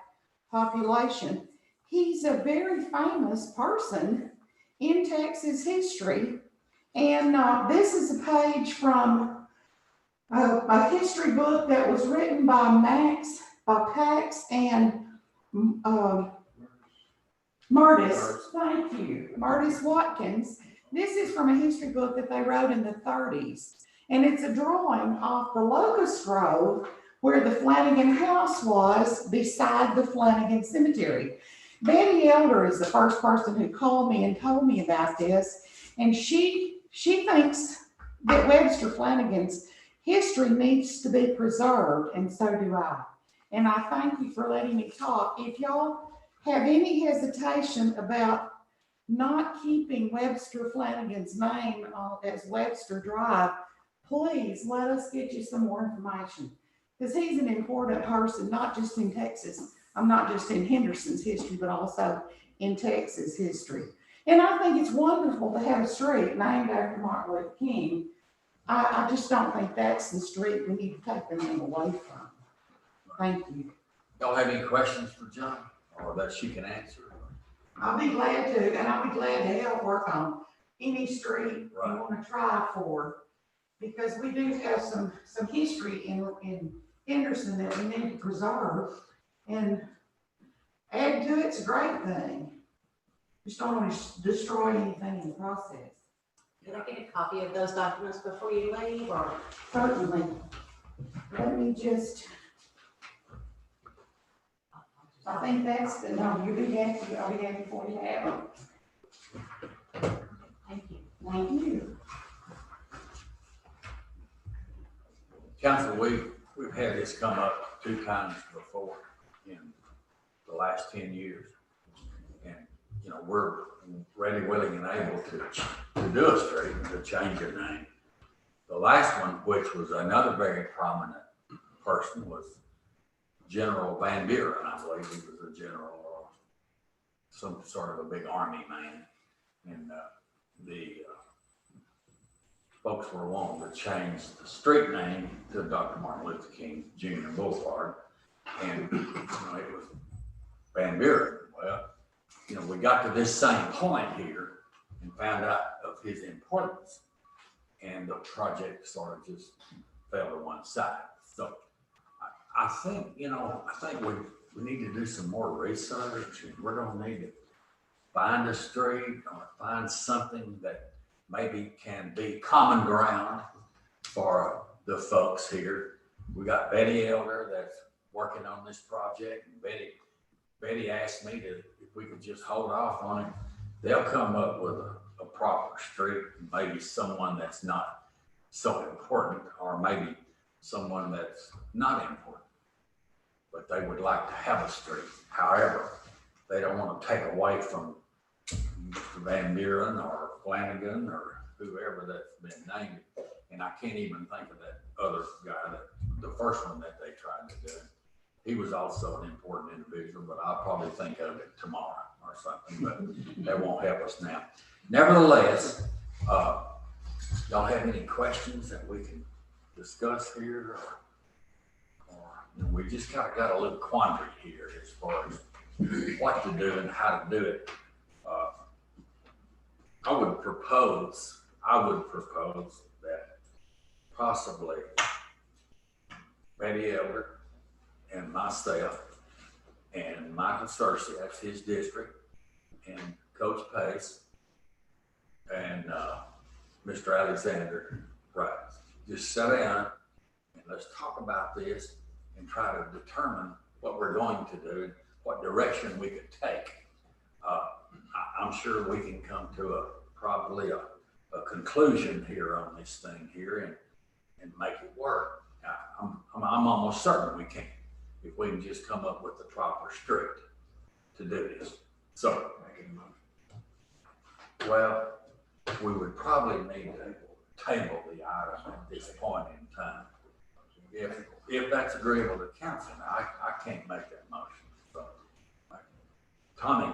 population. He's a very famous person in Texas history, and this is a page from a history book that was written by Pax and Martis. Thank you, Martis Watkins. This is from a history book that they wrote in the 30s, and it's a drawing of the Locust Grove where the Flanagan house was beside the Flanagan Cemetery. Betty Elder is the first person who called me and told me about this, and she thinks that Webster Flanagan's history needs to be preserved, and so do I. And I thank you for letting me talk. If y'all have any hesitation about not keeping Webster Flanagan's name as Webster Drive, please let us get you some more information, because he's an important person, not just in Texas. I'm not just in Henderson's history, but also in Texas history. And I think it's wonderful to have a street named after Martin Luther King. I just don't think that's the street we need to take the name away from. Thank you. Y'all have any questions for John or that she can answer? I'll be glad to, and I'll be glad to help work on any street you Right. want to try for, because we do have some history in Henderson that we need to preserve, and add to it's a great thing. Just don't want to destroy anything in the process. Did I get a copy of those documents before you leave, or? Certainly. Let me just, I think that's the, no, you'll be happy before you have them. Thank you. Thank you. Council, we've had this come up 2 times before in the last 10 years. And, you know, we're ready, willing, and able to do a street and to change a name. The last one, which was another very prominent person, was General Van Buren. I believe he was a general or some sort of a big army man. And the folks were wanting to change the street name to Dr. Martin Luther King Jr. Boulevard. And you know, it was Van Buren. Well, you know, we got to this same point here and found out of his importance. And the project sort of just fell to one side. So I think, you know, we need to do some more research, and we're gonna need to find a street or find something that maybe can be common ground for the folks here. We got Betty Elder that's working on this project, and Betty asked me if we could just hold off on it. They'll come up with a proper street, maybe someone that's not so important, or maybe someone that's not important, but they would like to have a street. However, they don't want to take away from Mr. Van Buren or Flanagan or whoever that's been named. And I can't even think of that other guy, the first one that they tried to do. He was also an important individual, but I'll probably think of it tomorrow or something, but that won't help us now. Nevertheless, y'all have any questions that we can discuss here? Or you know, we just kind of got a little quandary here as far as what to do and how to do it. I would propose that possibly Betty Elder and myself and Michael Searcy, that's his district, and Coach Pace and Mr. Alexander, right, just sit down and let's talk about this and try to determine what we're going to do, what direction we could take. I'm sure we can come to probably a conclusion here on this thing here and make it work. I'm almost certain we can, if we can just come up with the proper street to do this. So, well, we would probably need to table the item at this point in time. If that's agreeable to council, I can't make that motion. So, Tommy,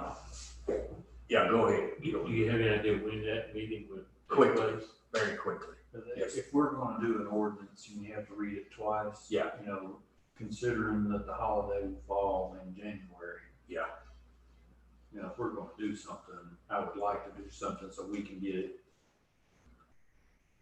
yeah, go ahead. You have any idea when that meeting would take Quickly, place? very quickly. Yes. If we're gonna do an ordinance and you have to read it twice. Yeah. You know, considering that the holiday will fall in January. Yeah. You know, if we're gonna do something, I would like to do something so we can get it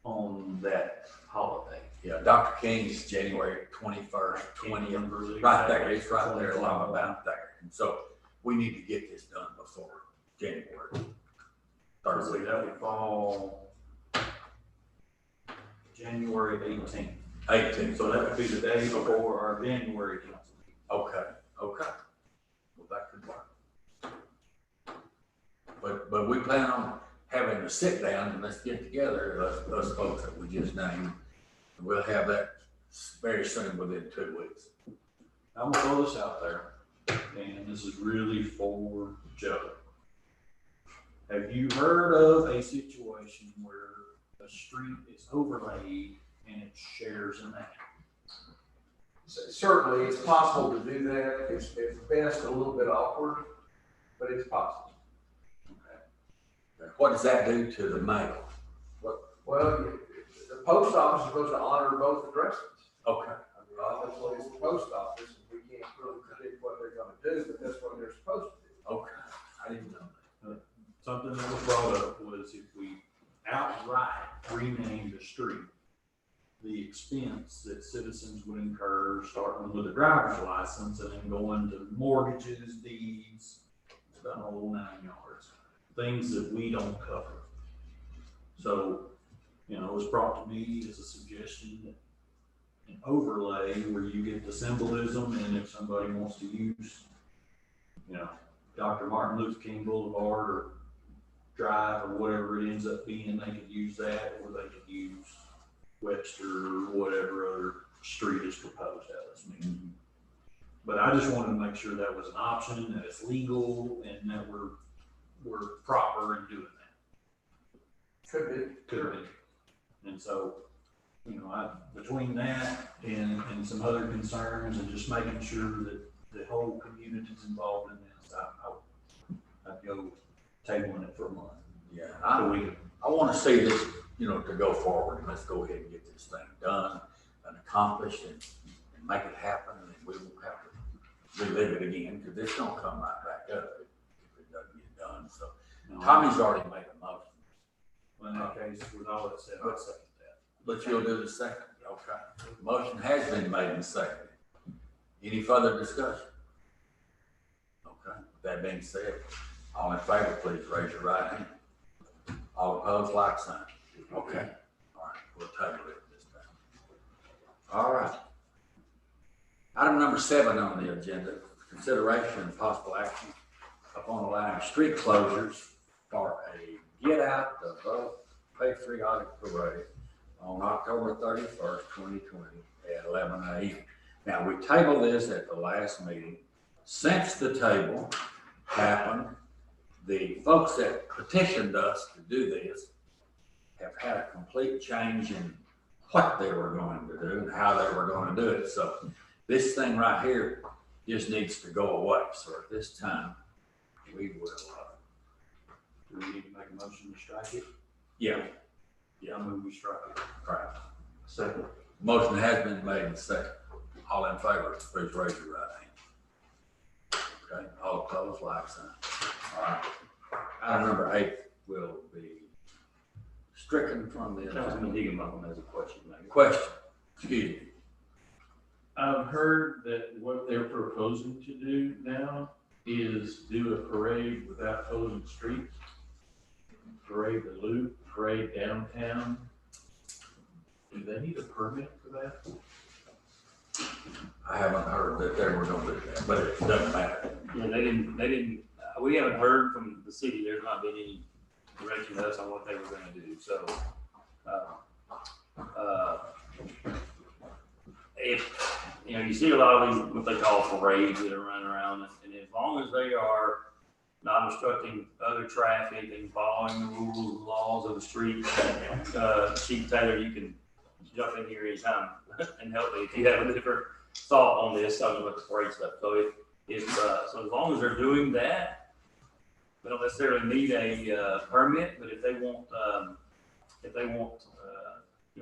on that holiday. Yeah, Dr. King's January 21st, 20th, right there, it's right there, along about there. And so we need to get this done before January. Thursday, that would fall January 18th. 18th. So that would be the day before our January council meeting. Okay. Well, that could work. But we plan on having a sit down and let's get together, us folks that we just named. And we'll have that very soon, within 2 weeks. I'm gonna throw this out there, and this is really for Joe. Have you heard of a situation where a street is overlaid and it shares a name? Certainly, it's possible to do that. It's best a little bit awkward. but it's possible. What does that do to the mail? Well, the post office is supposed to honor both addresses. Okay. I mean, obviously, it's the post office, and we can't really predict what they're gonna do, but that's what they're supposed to do. Okay, I didn't know that. Something that was brought up was if we outright rename the street, the expense that citizens would incur, starting with a driver's license and then going to mortgages, deeds, it's about a whole 9 yards, things that we don't cover. So, you know, it was brought to me as a suggestion that an overlay where you get the symbolism, and if somebody wants to use, you know, Dr. Martin Luther King Boulevard or Drive or whatever it ends up being, they could use that, or they could use Webster or whatever other street is proposed out of this meeting. But I just wanted to make sure that was an option, that it's legal, and that we're proper in doing that. Could be. Could be. And so, you know, between that and some other concerns and just making sure that the whole community's involved in this, I'd go tabling it for a month. Yeah, So we can, I want to see this, you know, to go forward, and let's go ahead and get this thing done and accomplished and make it happen, and we won't have to relive it again, because it's gonna come right back up if it doesn't get done, so. you know, Tommy's already made a motion, in that case, with all that said, I'd second that. but you'll do the second, okay? Motion has been made and seconded. Any further discussion? Okay, with that being said, all in favor, please raise your right hand. All opposed, like sign. Okay, all right, we'll table it this time. All right. Item number 7 on the agenda, consideration and possible action upon allowing street closures for a get out the vote patriotic parade on October 31st, 2020 at 11 a.m. Now, we tabled this at the last meeting. Since the table happened, the folks that petitioned us to do this have had a complete change in what they were going to do and how they were going to do it. So this thing right here just needs to go away. So at this time, we will, Do we need to make a motion to strike it? yeah, I move we strike it. right. Second. Motion has been made and second. All in favor, please raise your right hand. Okay, all opposed, like sign. All right. Item number 8 will be stricken from the Councilman agenda. Higginbotham has a question, maybe. Question, excuse me. I've heard that what they're proposing to do now is do a parade without closing streets. Parade the loop, parade downtown. Do they need a permit for that? I haven't heard that they were gonna do that, but it doesn't matter. Yeah, they didn't, we haven't heard from the city, there's not been any direction to us on what they were gonna do, so, if, you know, you see a lot of these, what they call parades that are running around, and as long as they are not obstructing other traffic and following the rules and laws of the street, Chief Taylor, you can jump in here anytime and help me if you have a different thought on this, talking about the parade stuff. So so as long as they're doing that, they don't necessarily need a permit, but if they want, you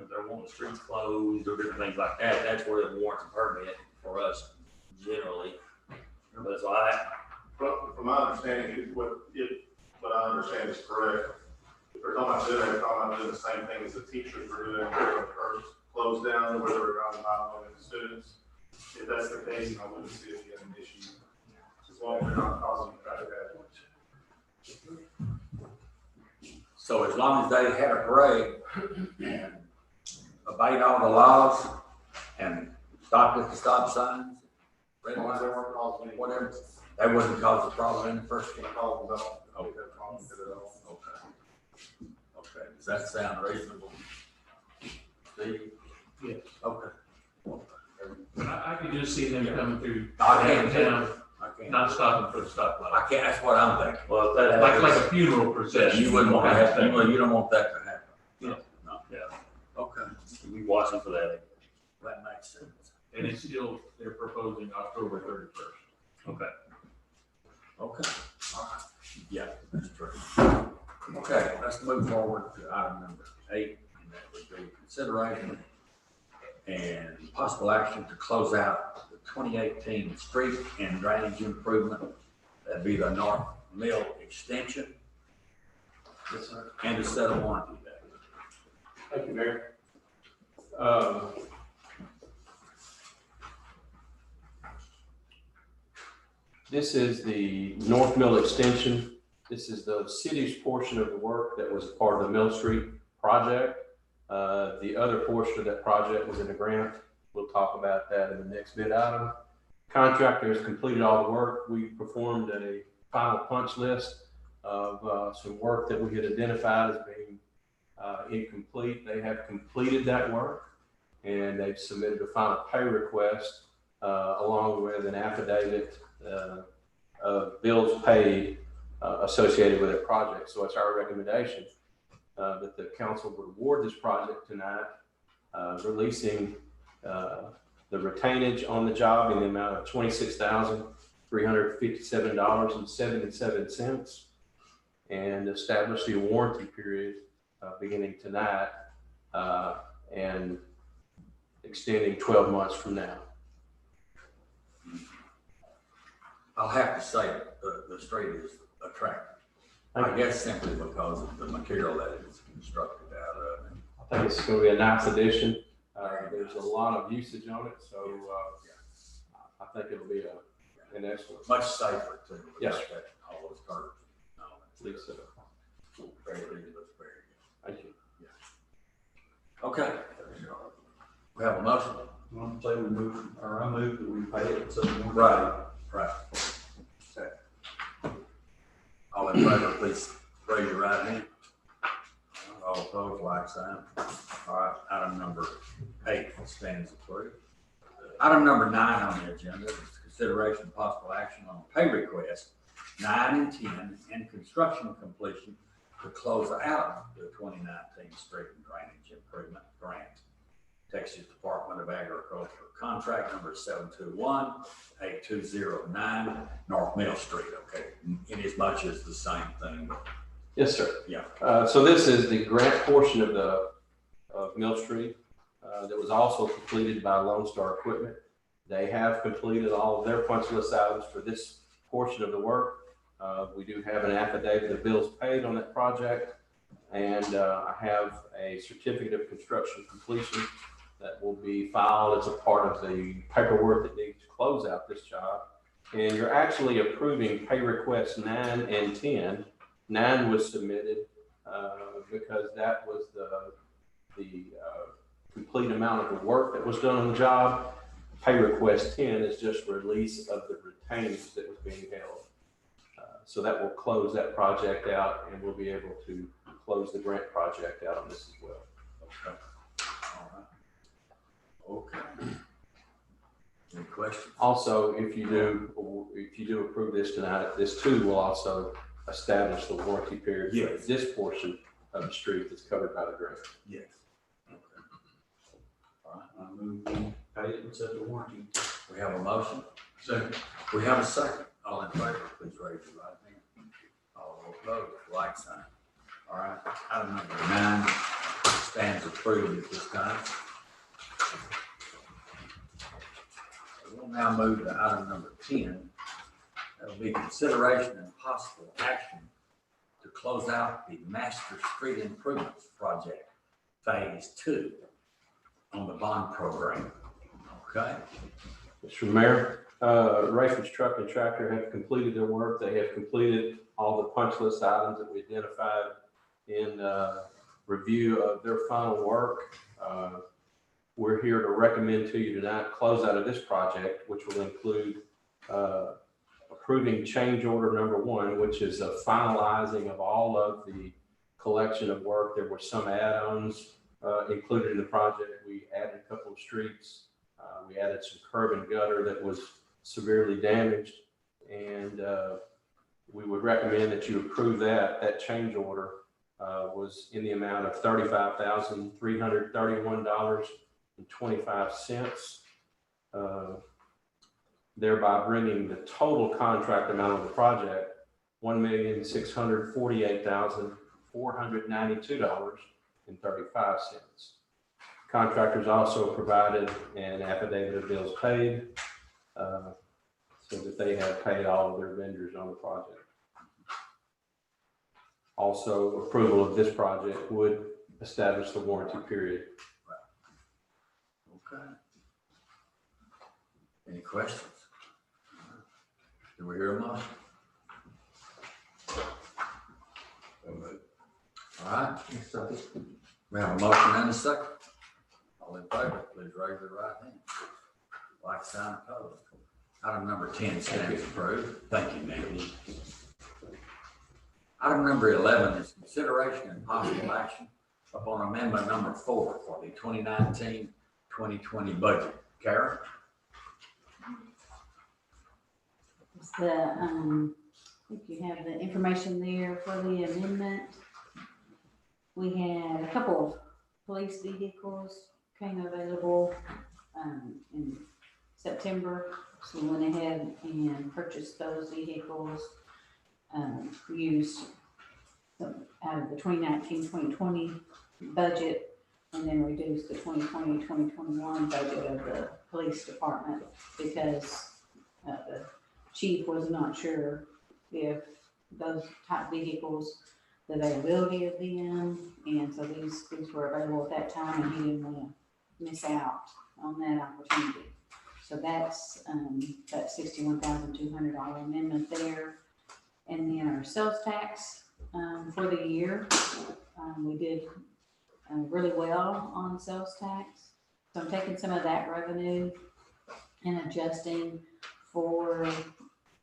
know, if they're wanting the streets closed or different things like that, that's where it warrants a permit for us generally. But so But from my understanding, what I understand is correct. If they're talking about doing, they're talking about doing the same thing as the teachers were doing when they first closed down, where they were driving by with the students. If that's the case, I wouldn't see it being an issue, as long as they're not causing traffic hazards. So as long as they had a parade and obeyed all the laws and stopped at the stop signs, red As long as they lights, weren't causing any. whatever, that wouldn't cause a problem in the first place. Cause them out. I think that's wrong with it at all. Okay. Okay, does that sound reasonable? Steve? Yeah. Okay. I could just see them coming through I can't downtown, I can't, not stopping for the stoplight. I can't, that's what I'm thinking. well, if that Like happens, a funeral procession. You wouldn't want that, you don't want that to happen. Yeah. No. Yeah. Okay, we watching for that. that makes sense. And it's still, they're proposing October 31st. Okay. Okay, Yeah, that's true. Okay, let's move forward to item number 8, and that would be consideration and possible action to close out the 2018 street and drainage improvement. That'd be the North Mill extension. Yes, sir. And to set a warranty date. Thank you, Mayor. This is the North Mill extension. This is the city's portion of the work that was part of the Mill Street project. The other portion of that project was in a grant. We'll talk about that in the next bid item. Contractor has completed all the work. We performed a final punch list of some work that we had identified as being incomplete. They have completed that work, and they've submitted a final pay request along with an affidavit of bills paid associated with that project. So it's our recommendation that the council would award this project tonight, releasing the retainage on the job in the amount of $26,357.77, and establish the warranty period beginning tonight and extending 12 months from now. I'll have to say the street is attractive. I guess simply because of the material that it is constructed out of. I think it's going to be a nice addition. There's a lot of usage on it, so I think it'll be an excellent. Much safer too. Yes. All those curves. Please, sir. Very good. Thank you. Okay. We have a motion. I move that we pay it, so. Right. All in favor, please raise your right hand. All opposed, like sign. All right, item number 8 stands approved. Item number 9 on the agenda is consideration of possible action on pay request 9 and 10 and construction completion to close out the 2019 street and drainage improvement grant. Texas Department of Agriculture contract number 721-8209 North Mill Street. Okay, in as much as the same thing. Yes, sir. Yeah. So this is the grant portion of Mill Street that was also completed by Lone Star Equipment. They have completed all of their punch list items for this portion of the work. We do have an affidavit of bills paid on that project, and I have a certificate of construction completion that will be filed as a part of the paperwork that needs to close out this job. And you're actually approving pay requests 9 and 10. 9 was submitted because that was the complete amount of the work that was done on the job. Pay request 10 is just release of the retainage that was being held. So that will close that project out, and we'll be able to close the grant project out on this as well. Okay. All right. Okay. Any questions? Also, if you do approve this tonight, this too will also establish the warranty period for this portion of the street that's covered by the grant. Yes. Okay. All right. I move we pay it and set the warranty. We have a motion. Second. We have a second. All in favor, please raise your right hand. All opposed, like sign. All right. Item number 9 stands approved at this time. We'll now move to item number 10. That'll be consideration and possible action to close out the Master Street Improvements Project Phase 2 on the bond program. Okay. Mr. Mayor, Rafferty's Truck and Tractor have completed their work. They have completed all the punch list items that we identified in review of their final work. We're here to recommend to you tonight close out of this project, which will include approving change order number 1, which is a finalizing of all of the collection of work. There were some add-ons included in the project. We added a couple of streets. We added some curb and gutter that was severely damaged, and we would recommend that you approve that. That change order was in the amount of $35,331.25, thereby bringing the total contract amount of the project $1,648,492.35. Contractors also provided an affidavit of bills paid, so that they have paid all of their vendors on the project. Also, approval of this project would establish the warranty period. Okay. Any questions? Do we hear a motion? All right. We have a motion and a second. All in favor, please raise your right hand. Like sign opposed. Item number 10 stands approved. Thank you, Nikki. Item number 11 is consideration and possible action upon amendment number 4 for the 2019-2020 budget. Karen? It's the, I think you have the information there for the amendment. We had a couple of police vehicles came available in September. So we went ahead and purchased those vehicles, used out of the 2019-2020 budget, and then reduced the 2020-2021 budget of the police department because the chief was not sure if those type vehicles, the availability of them, and so these were available at that time, and he didn't want to miss out on that opportunity. So that's that $61,200 amendment there. And then our sales tax for the year, we did really well on sales tax. So I'm taking some of that revenue and adjusting for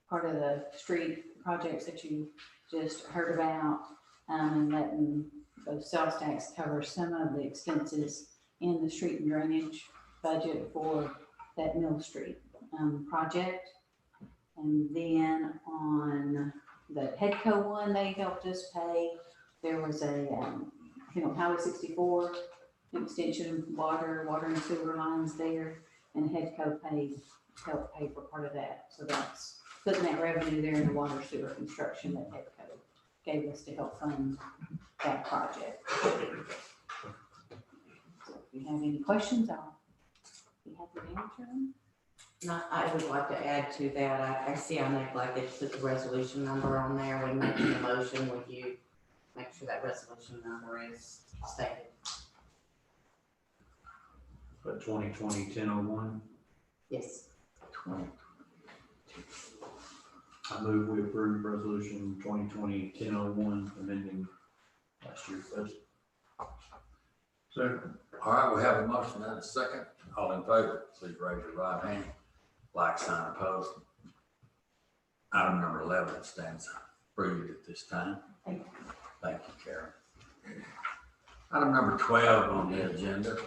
part of the street projects that you just heard about, and letting those sales tax cover some of the expenses in the street and drainage budget for that Mill Street project. And then on the Headco one, they helped us pay. There was a, Highway 64 extension water and sewer lines there, and Headco helped pay for part of that. So that's putting that revenue there in the water sewer construction that Headco gave us to help fund that project. So if you have any questions, I'll be happy to answer them. No, I would like to add to that. I see I neglected to put the resolution number on there. When making the motion, would you make sure that resolution number is stated? But 2020-1001. Yes. 20. I move we approve resolution 2020-1001, amending last year's budget. Second. All right, we have a motion and a second. All in favor, please raise your right hand. Like sign opposed. Item number 11 stands approved at this time. Thank you. Thank you, Karen. Item number 12 on the agenda,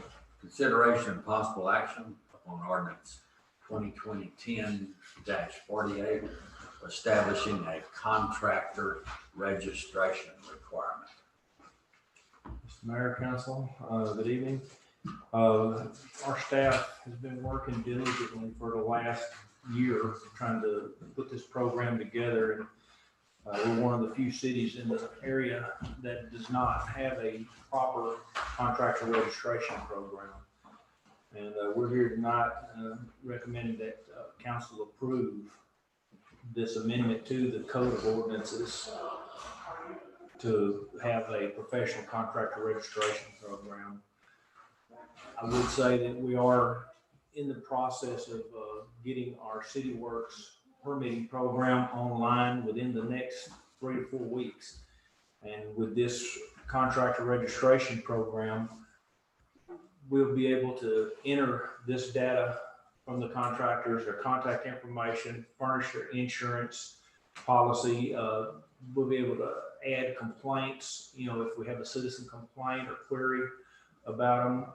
consideration and possible action upon ordinance 2020-10-48, establishing a contractor registration requirement. Mr. Mayor, Council, good evening. Our staff has been working diligently for the last year trying to put this program together, and we're one of the few cities in the area that does not have a proper contractor registration program. And we're here tonight recommending that council approve this amendment to the Code of Ordinances to have a professional contractor registration program. I would say that we are in the process of getting our City Works permitting program online within the next 3 to 4 weeks. And with this contractor registration program, we'll be able to enter this data from the contractors, their contact information, furnish their insurance policy. We'll be able to add complaints, if we have a citizen complaint or query about them.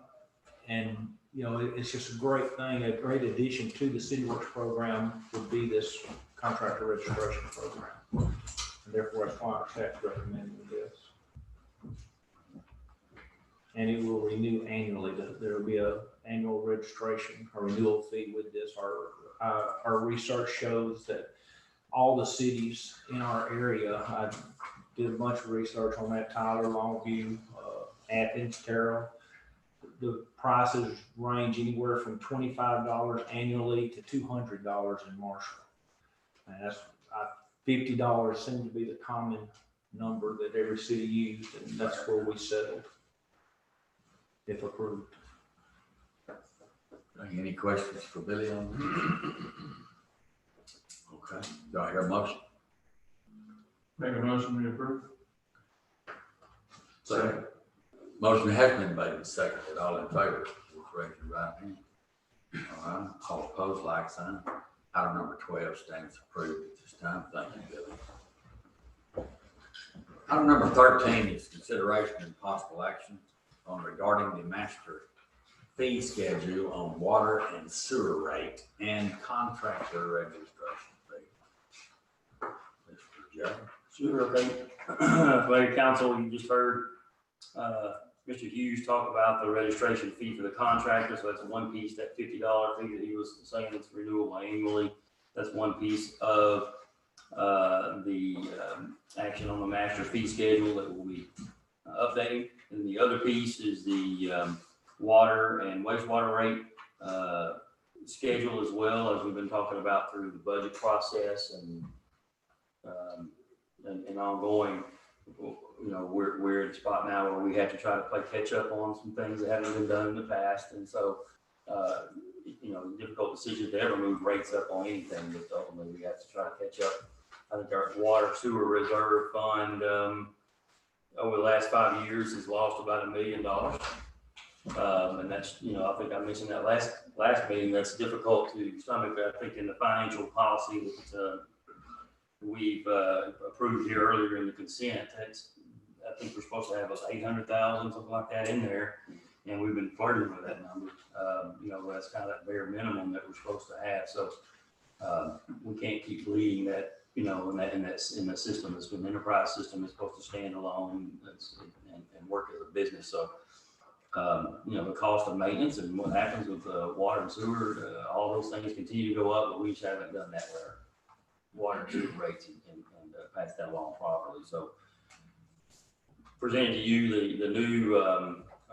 And, it's just a great thing, a great addition to the City Works program would be this contractor registration program. And therefore, that's why our staff recommended this. And it will renew annually. There will be an annual registration or renewal fee with this. Our research shows that all the cities in our area. I did a bunch of research on that, Tyler, Longview, Athens, Carroll. The prices range anywhere from $25 annually to $200 in Marshall. And that's, $50 seems to be the common number that every city used, and that's where we settled, if approved. Any questions for Billy on this? Okay, do I hear a motion? Make a motion to approve. Second. Motion has been made and seconded. All in favor, please raise your right hand. All right, all opposed, like sign. Item number 12 stands approved at this time. Thank you, Billy. Item number 13 is consideration and possible action on regarding the master fee schedule on water and sewer rate and contractor registration fee. Mr. Joe. Sure, okay. Lady Council, you just heard Mr. Hughes talk about the registration fee for the contractor. So that's one piece, that $50 fee that he was saying it's renewable annually. That's one piece of the action on the master fee schedule that will be updating. And the other piece is the water and wastewater rate schedule, as well as we've been talking about through the budget process and ongoing. You know, we're at a spot now where we have to try to play catch up on some things that haven't been done in the past. And so, you know, difficult decision to ever move rates up on anything, but ultimately we have to try to catch up. I think our water sewer reserve fund over the last 5 years has lost about $1 million. And that's, you know, I think I mentioned that last meeting, that's difficult to stomach. I think in the financial policy that we've approved here earlier in the consent, I think we're supposed to have us 800,000, something like that in there. And we've been flirting with that number. You know, that's kind of that bare minimum that we're supposed to have. So we can't keep bleeding that, you know, in the system. It's an enterprise system. It's supposed to stand alone and work as a business. So, you know, the cost of maintenance and what happens with water and sewer, all those things continue to go up, but we just haven't done that with our water and sewer rates and pass that along properly. So presenting to you the new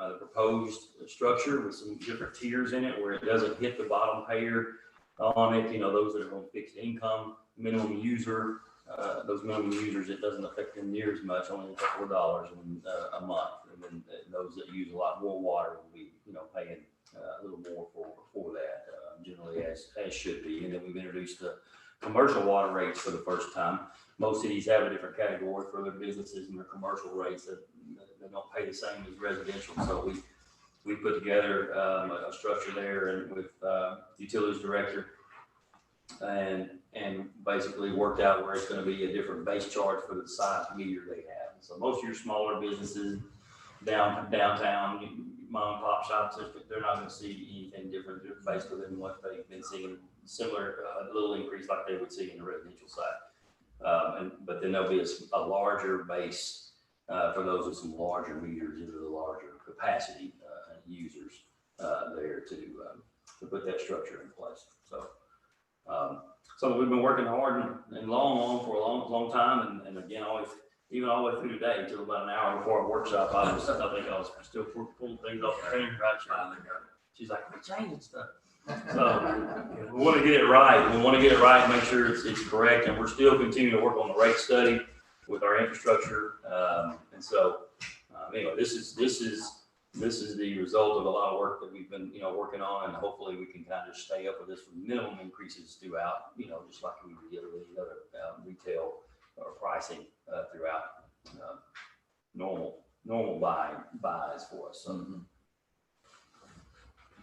the proposed structure with some different tiers in it, where it doesn't hit the bottom payer on it. You know, those that are on fixed income, minimum user, those minimum users, it doesn't affect them near as much, only a couple of dollars a month. And then those that use a lot more water will be, you know, paying a little more for that, generally as should be. And then we've introduced the commercial water rates for the first time. Most cities have a different category for their businesses and their commercial rates that don't pay the same as residential. So we put together a structure there and with utilities director and basically worked out where it's going to be a different base charge for the size meter they have. So most of your smaller businesses downtown, mom and pop shops, they're not going to see anything different basically than what they've been seeing, similar, a little increase like they would see in the residential side. But then there'll be a larger base for those with some larger meters into the larger capacity users there to put that structure in place. So something we've been working hard and long on for a long time, and again, even all the way through today until about an hour before our workshop, I think I was still pulling things off the finger. She's like, we're changing stuff. So we want to get it right. We want to get it right and make sure it's correct. And we're still continuing to work on the rate study with our infrastructure. And so anyway, this is the result of a lot of work that we've been, you know, working on, and hopefully we can kind of stay up with this with minimum increases throughout, you know, just like we would get with any other retail or pricing throughout normal buys for us. So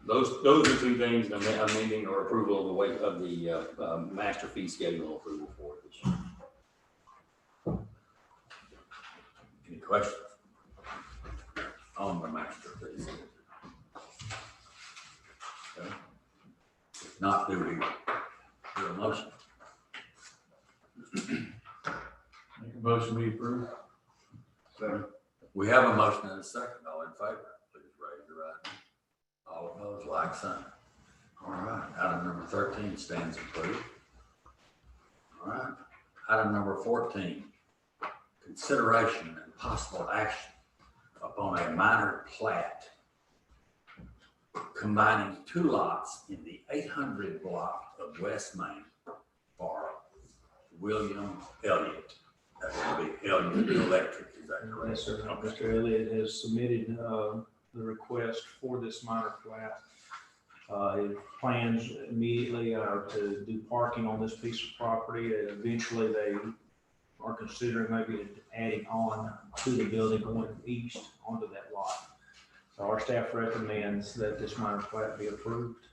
those are two things, amending or approval of the master fee schedule approval for it this year. Any questions on the master fee schedule? Okay. If not, do we do a motion? Make a motion we approve. Second. We have a motion and a second. All in favor, please raise your right hand. All opposed, like sign. All right, item number 13 stands approved. All right. Item number 14, consideration and possible action upon a minor plat combining 2 lots in the 800 block of West Main for William Elliott. That would be Elliott Electric, is that correct? Yes, sir. Mr. Elliott has submitted the request for this minor plat. His plans immediately are to do parking on this piece of property. Eventually, they are considering maybe adding on to the building going east onto that lot. So our staff recommends that this minor plat be approved.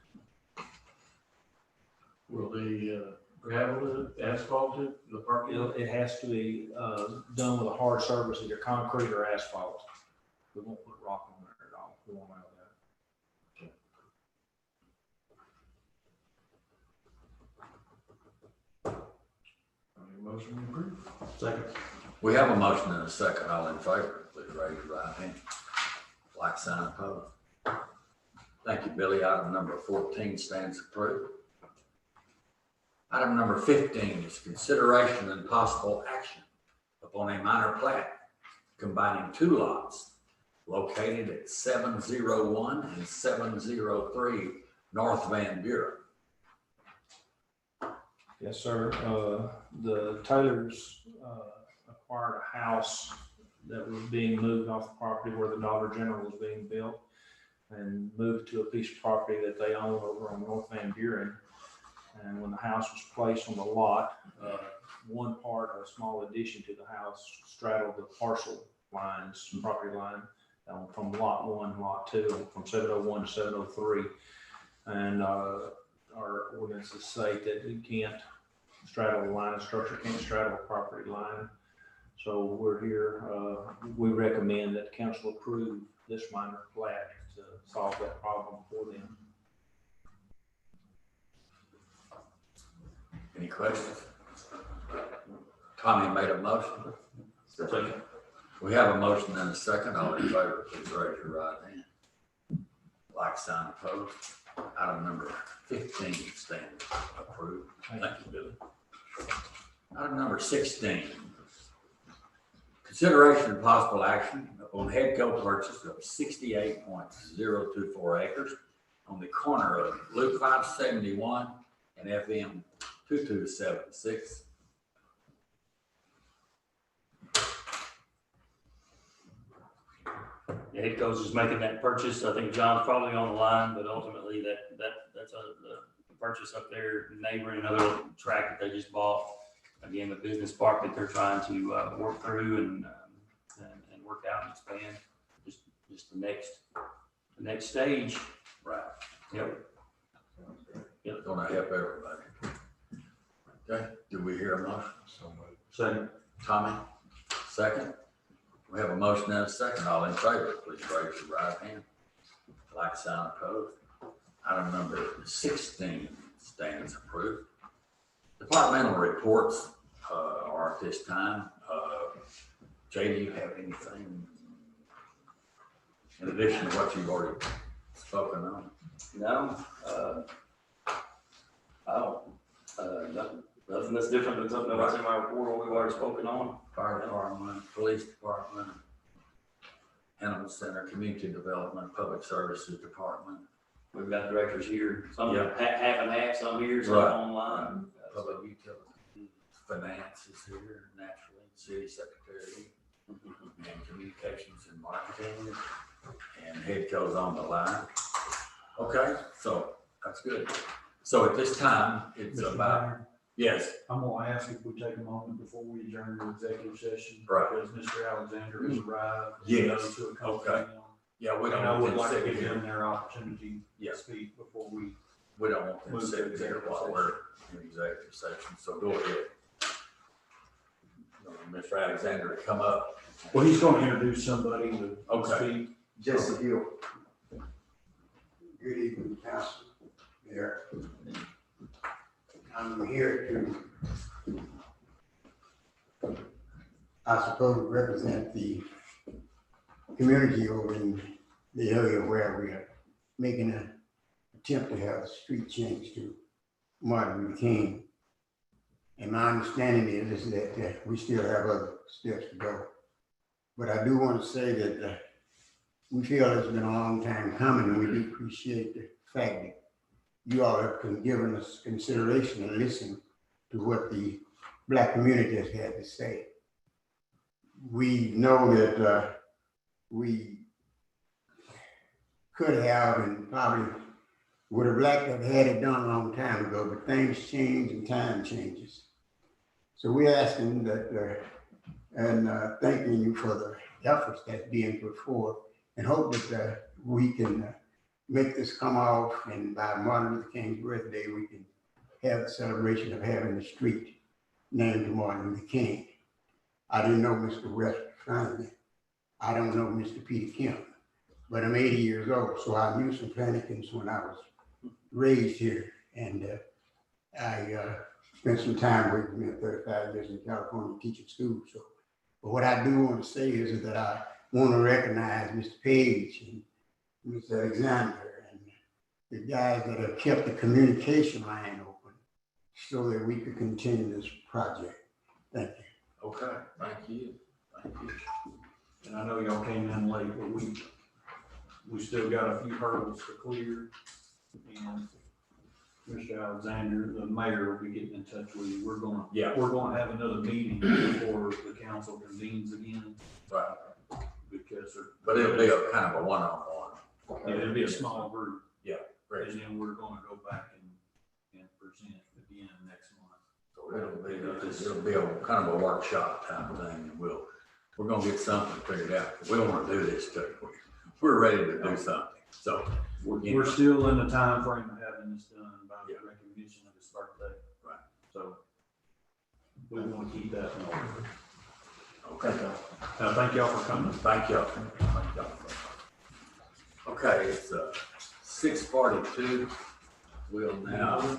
Will the gravel, asphalt, the parking? It has to be done with a hard surface, either concrete or asphalt. We won't put rock on there at all. We won't allow that. Motion approved. Second. We have a motion and a second. All in favor, please raise your right hand. Like sign opposed. Thank you, Billy. Item number 14 stands approved. Item number 15 is consideration and possible action upon a minor plat combining 2 lots located at 701 and 703 North Van Buren. Yes, sir. The Taylors acquired a house that was being moved off the property where the Dollar General was being built and moved to a piece of property that they own over on North Van Buren. And when the house was placed on the lot, one part, a small addition to the house, straddled the parcel lines, property line from lot 1, lot 2, from 701 to 703. And our ordinances say that you can't straddle the line, a structure can't straddle a property line. So we're here, we recommend that council approve this minor plat to solve that problem for them. Any questions? Tommy made a motion. Second. We have a motion and a second. All in favor, please raise your right hand. Like sign opposed. Item number 15 stands approved. Thank you, Billy. Item number 16. Consideration and possible action upon headco purchase of 68.024 acres on the corner of Loop 571 and FM 2276. Yeah, Hicko's is making that purchase. I think John's probably on the line, but ultimately that's the purchase up there neighboring another tract that they just bought. Again, the business park that they're trying to work through and work out and expand. Just the next stage. Right. Yep. Yep. Gonna help everybody. Okay. Do we hear a motion? Second. Tommy, second. We have a motion and a second. All in favor, please raise your right hand. Like sign opposed. Item number 16 stands approved. Departmental reports are at this time. Jay, do you have anything in addition to what you've already spoken on? No, I don't. Nothing that's different than something that's in my report or we've already spoken on. Fire department, police department, animal center, community development, public services department. We've got directors here, some Yeah. half and half, some here, some Right. online. Public utilities, finance is here, naturally, city secretary, and communications and marketing, and head goes on the line. Okay, so that's good. So at this time, it's Mr. about, Mayor, yes, I'm gonna ask if we take a moment before we adjourn the executive session. Right. Because Mr. Alexander has arrived. Yes. Those who are coming Okay. down. yeah, we don't And I would want them like to sitting give here. them their opportunity Yeah. to speak before we. We don't want them Move to sitting here executive while session. we're in executive session, so go ahead. Mr. Alexander to come up. Well, he's gonna introduce somebody to Okay. speak. Jesse Hill. Good evening, council. There. I'm here to, I suppose, represent the community over in the area where we are making an attempt to have a street change to Martin Luther King. And my understanding is that we still have other steps to go. But I do want to say that we feel it's been a long time coming, and we do appreciate the fact that you all have given us consideration and listened to what the Black community has had to say. We know that we could have and probably would have liked to have had it done a long time ago, but things change and time changes. So we're asking that, and thanking you for the efforts that's being put forth, and hope that we can make this come off, and by Martin Luther King's birthday, we can have the celebration of having the street named Martin Luther King. I didn't know Mr. West finally. I don't know Mr. Peter Kemp, but I'm 80 years old, so I knew some Flanagans when I was raised here, and I spent some time working in 35 years in California teaching school. So, but what I do want to say is that I want to recognize Mr. Page and Mr. Alexander and the guys that have kept the communication line open so that we could continue this project. Thank you. Okay, thank you. Thank you. And I know y'all came in late, but we still got a few hurdles to clear. And Mr. Alexander, the mayor, will be getting in touch with you. We're gonna have another meeting before the council convenes again. Right. Because But it'll be a kind of a one-on-one. yeah, it'll be a small group. Yeah, great. And then we're gonna go back and present again next month. So it'll be a kind of a workshop type of thing, and we're gonna get something figured out. We don't wanna do this too. We're ready to do something. So we're still in the time frame of having this done by the recognition of his birthday. Right. So we want to keep that in order. Okay. Thank y'all for coming. Thank y'all. Thank y'all. Okay, it's 6:42. We'll now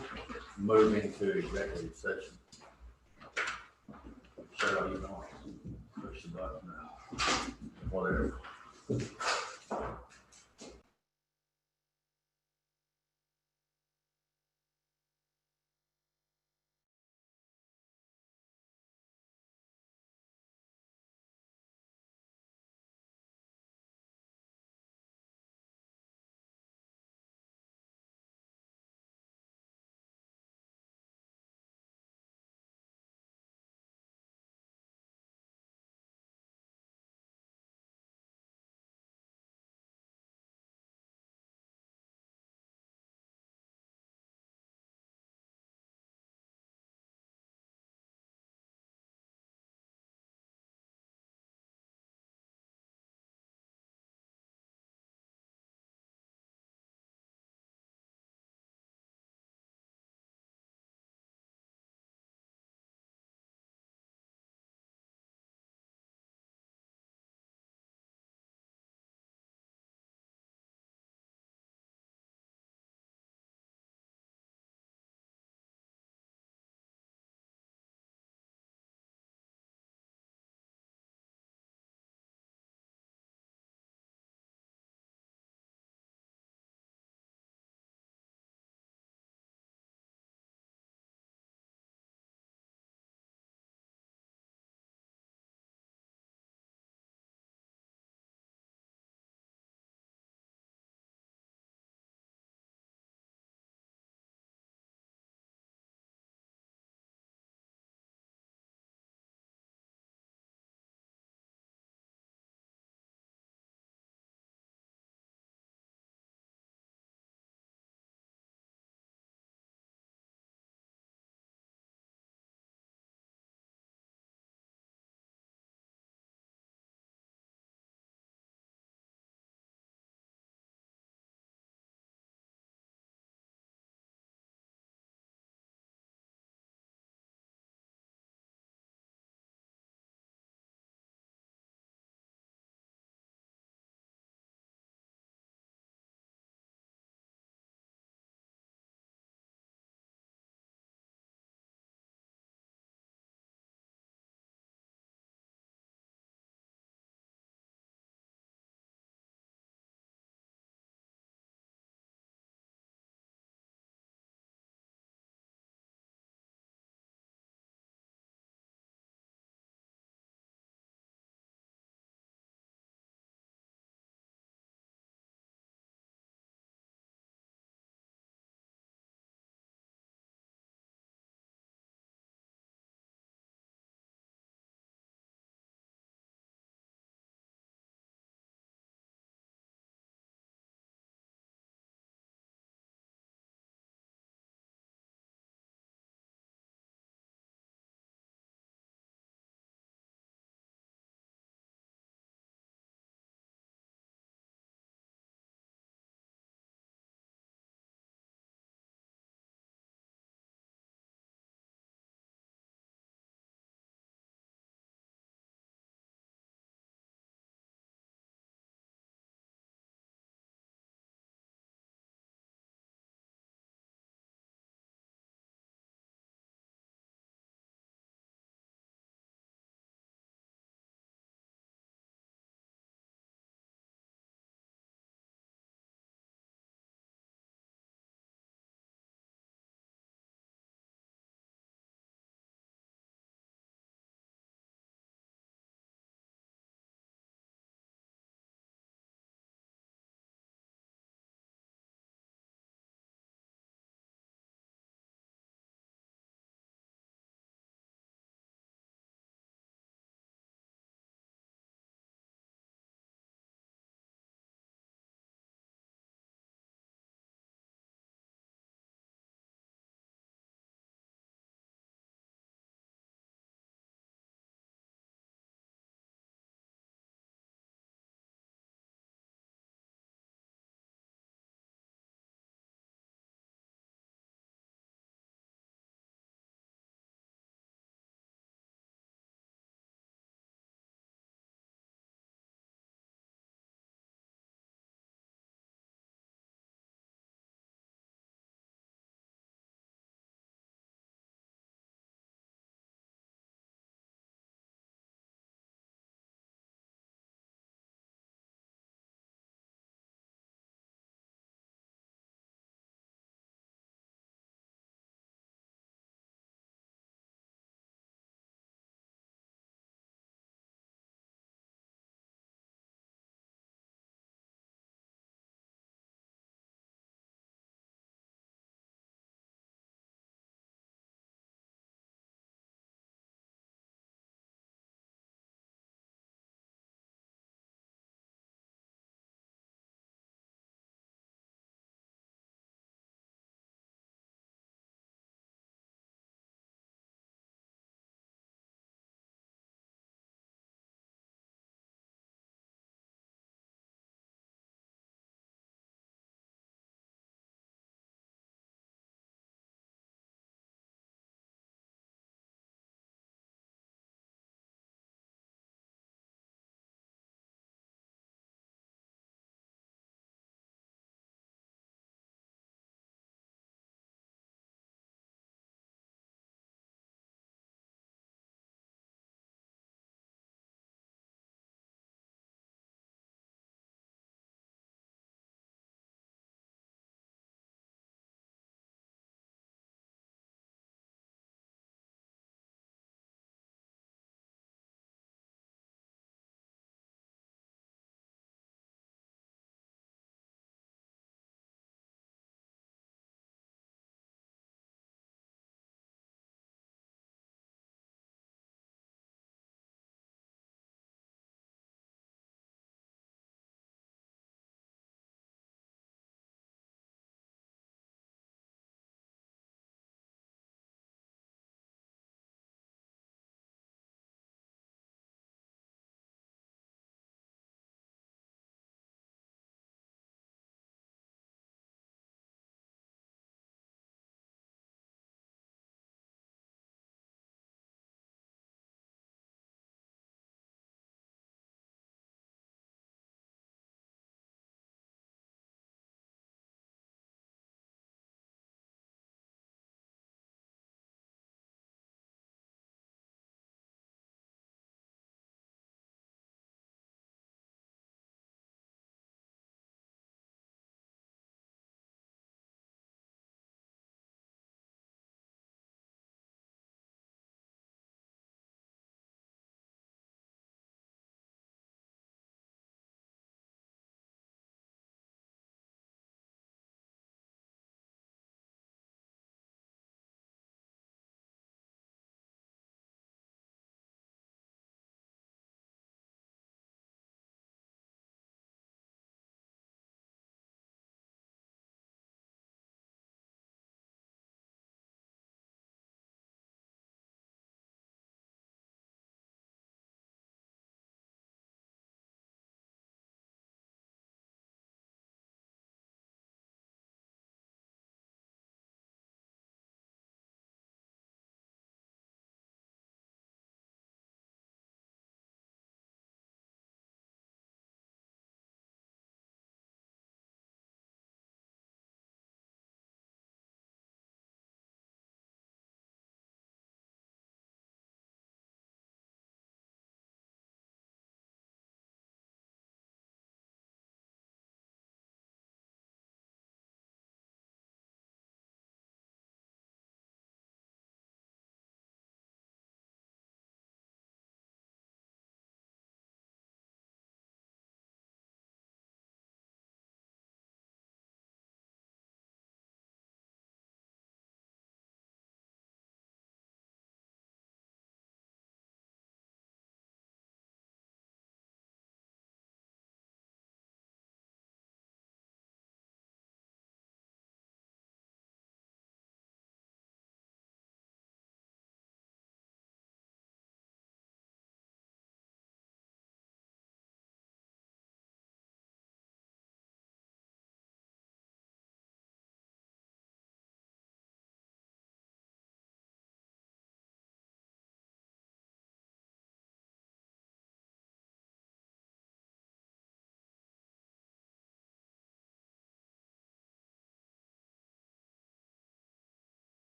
move into executive session. Cheryl, you want to push the button now? Whatever.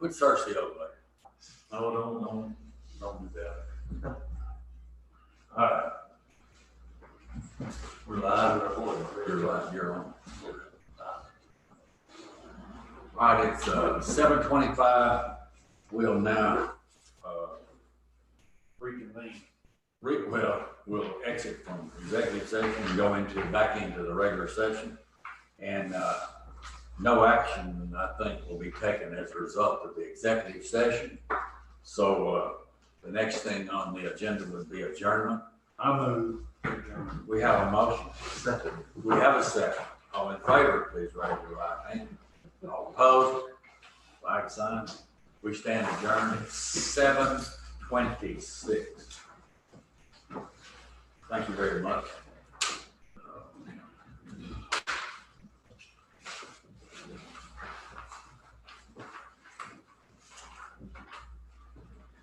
Quit searching over there. No, don't do that. All right. We're live and recording. You're right, you're on. All right, it's 7:25. We'll now, Reconvene. we'll exit from executive session and go back into the regular session. And no action, I think, will be taken as a result of the executive session. So the next thing on the agenda would be adjournment. I move. We have a motion. Second. We have a second. All in favor, please raise your right hand. All opposed, like sign. We stand adjourned at 7:26. Thank you very much.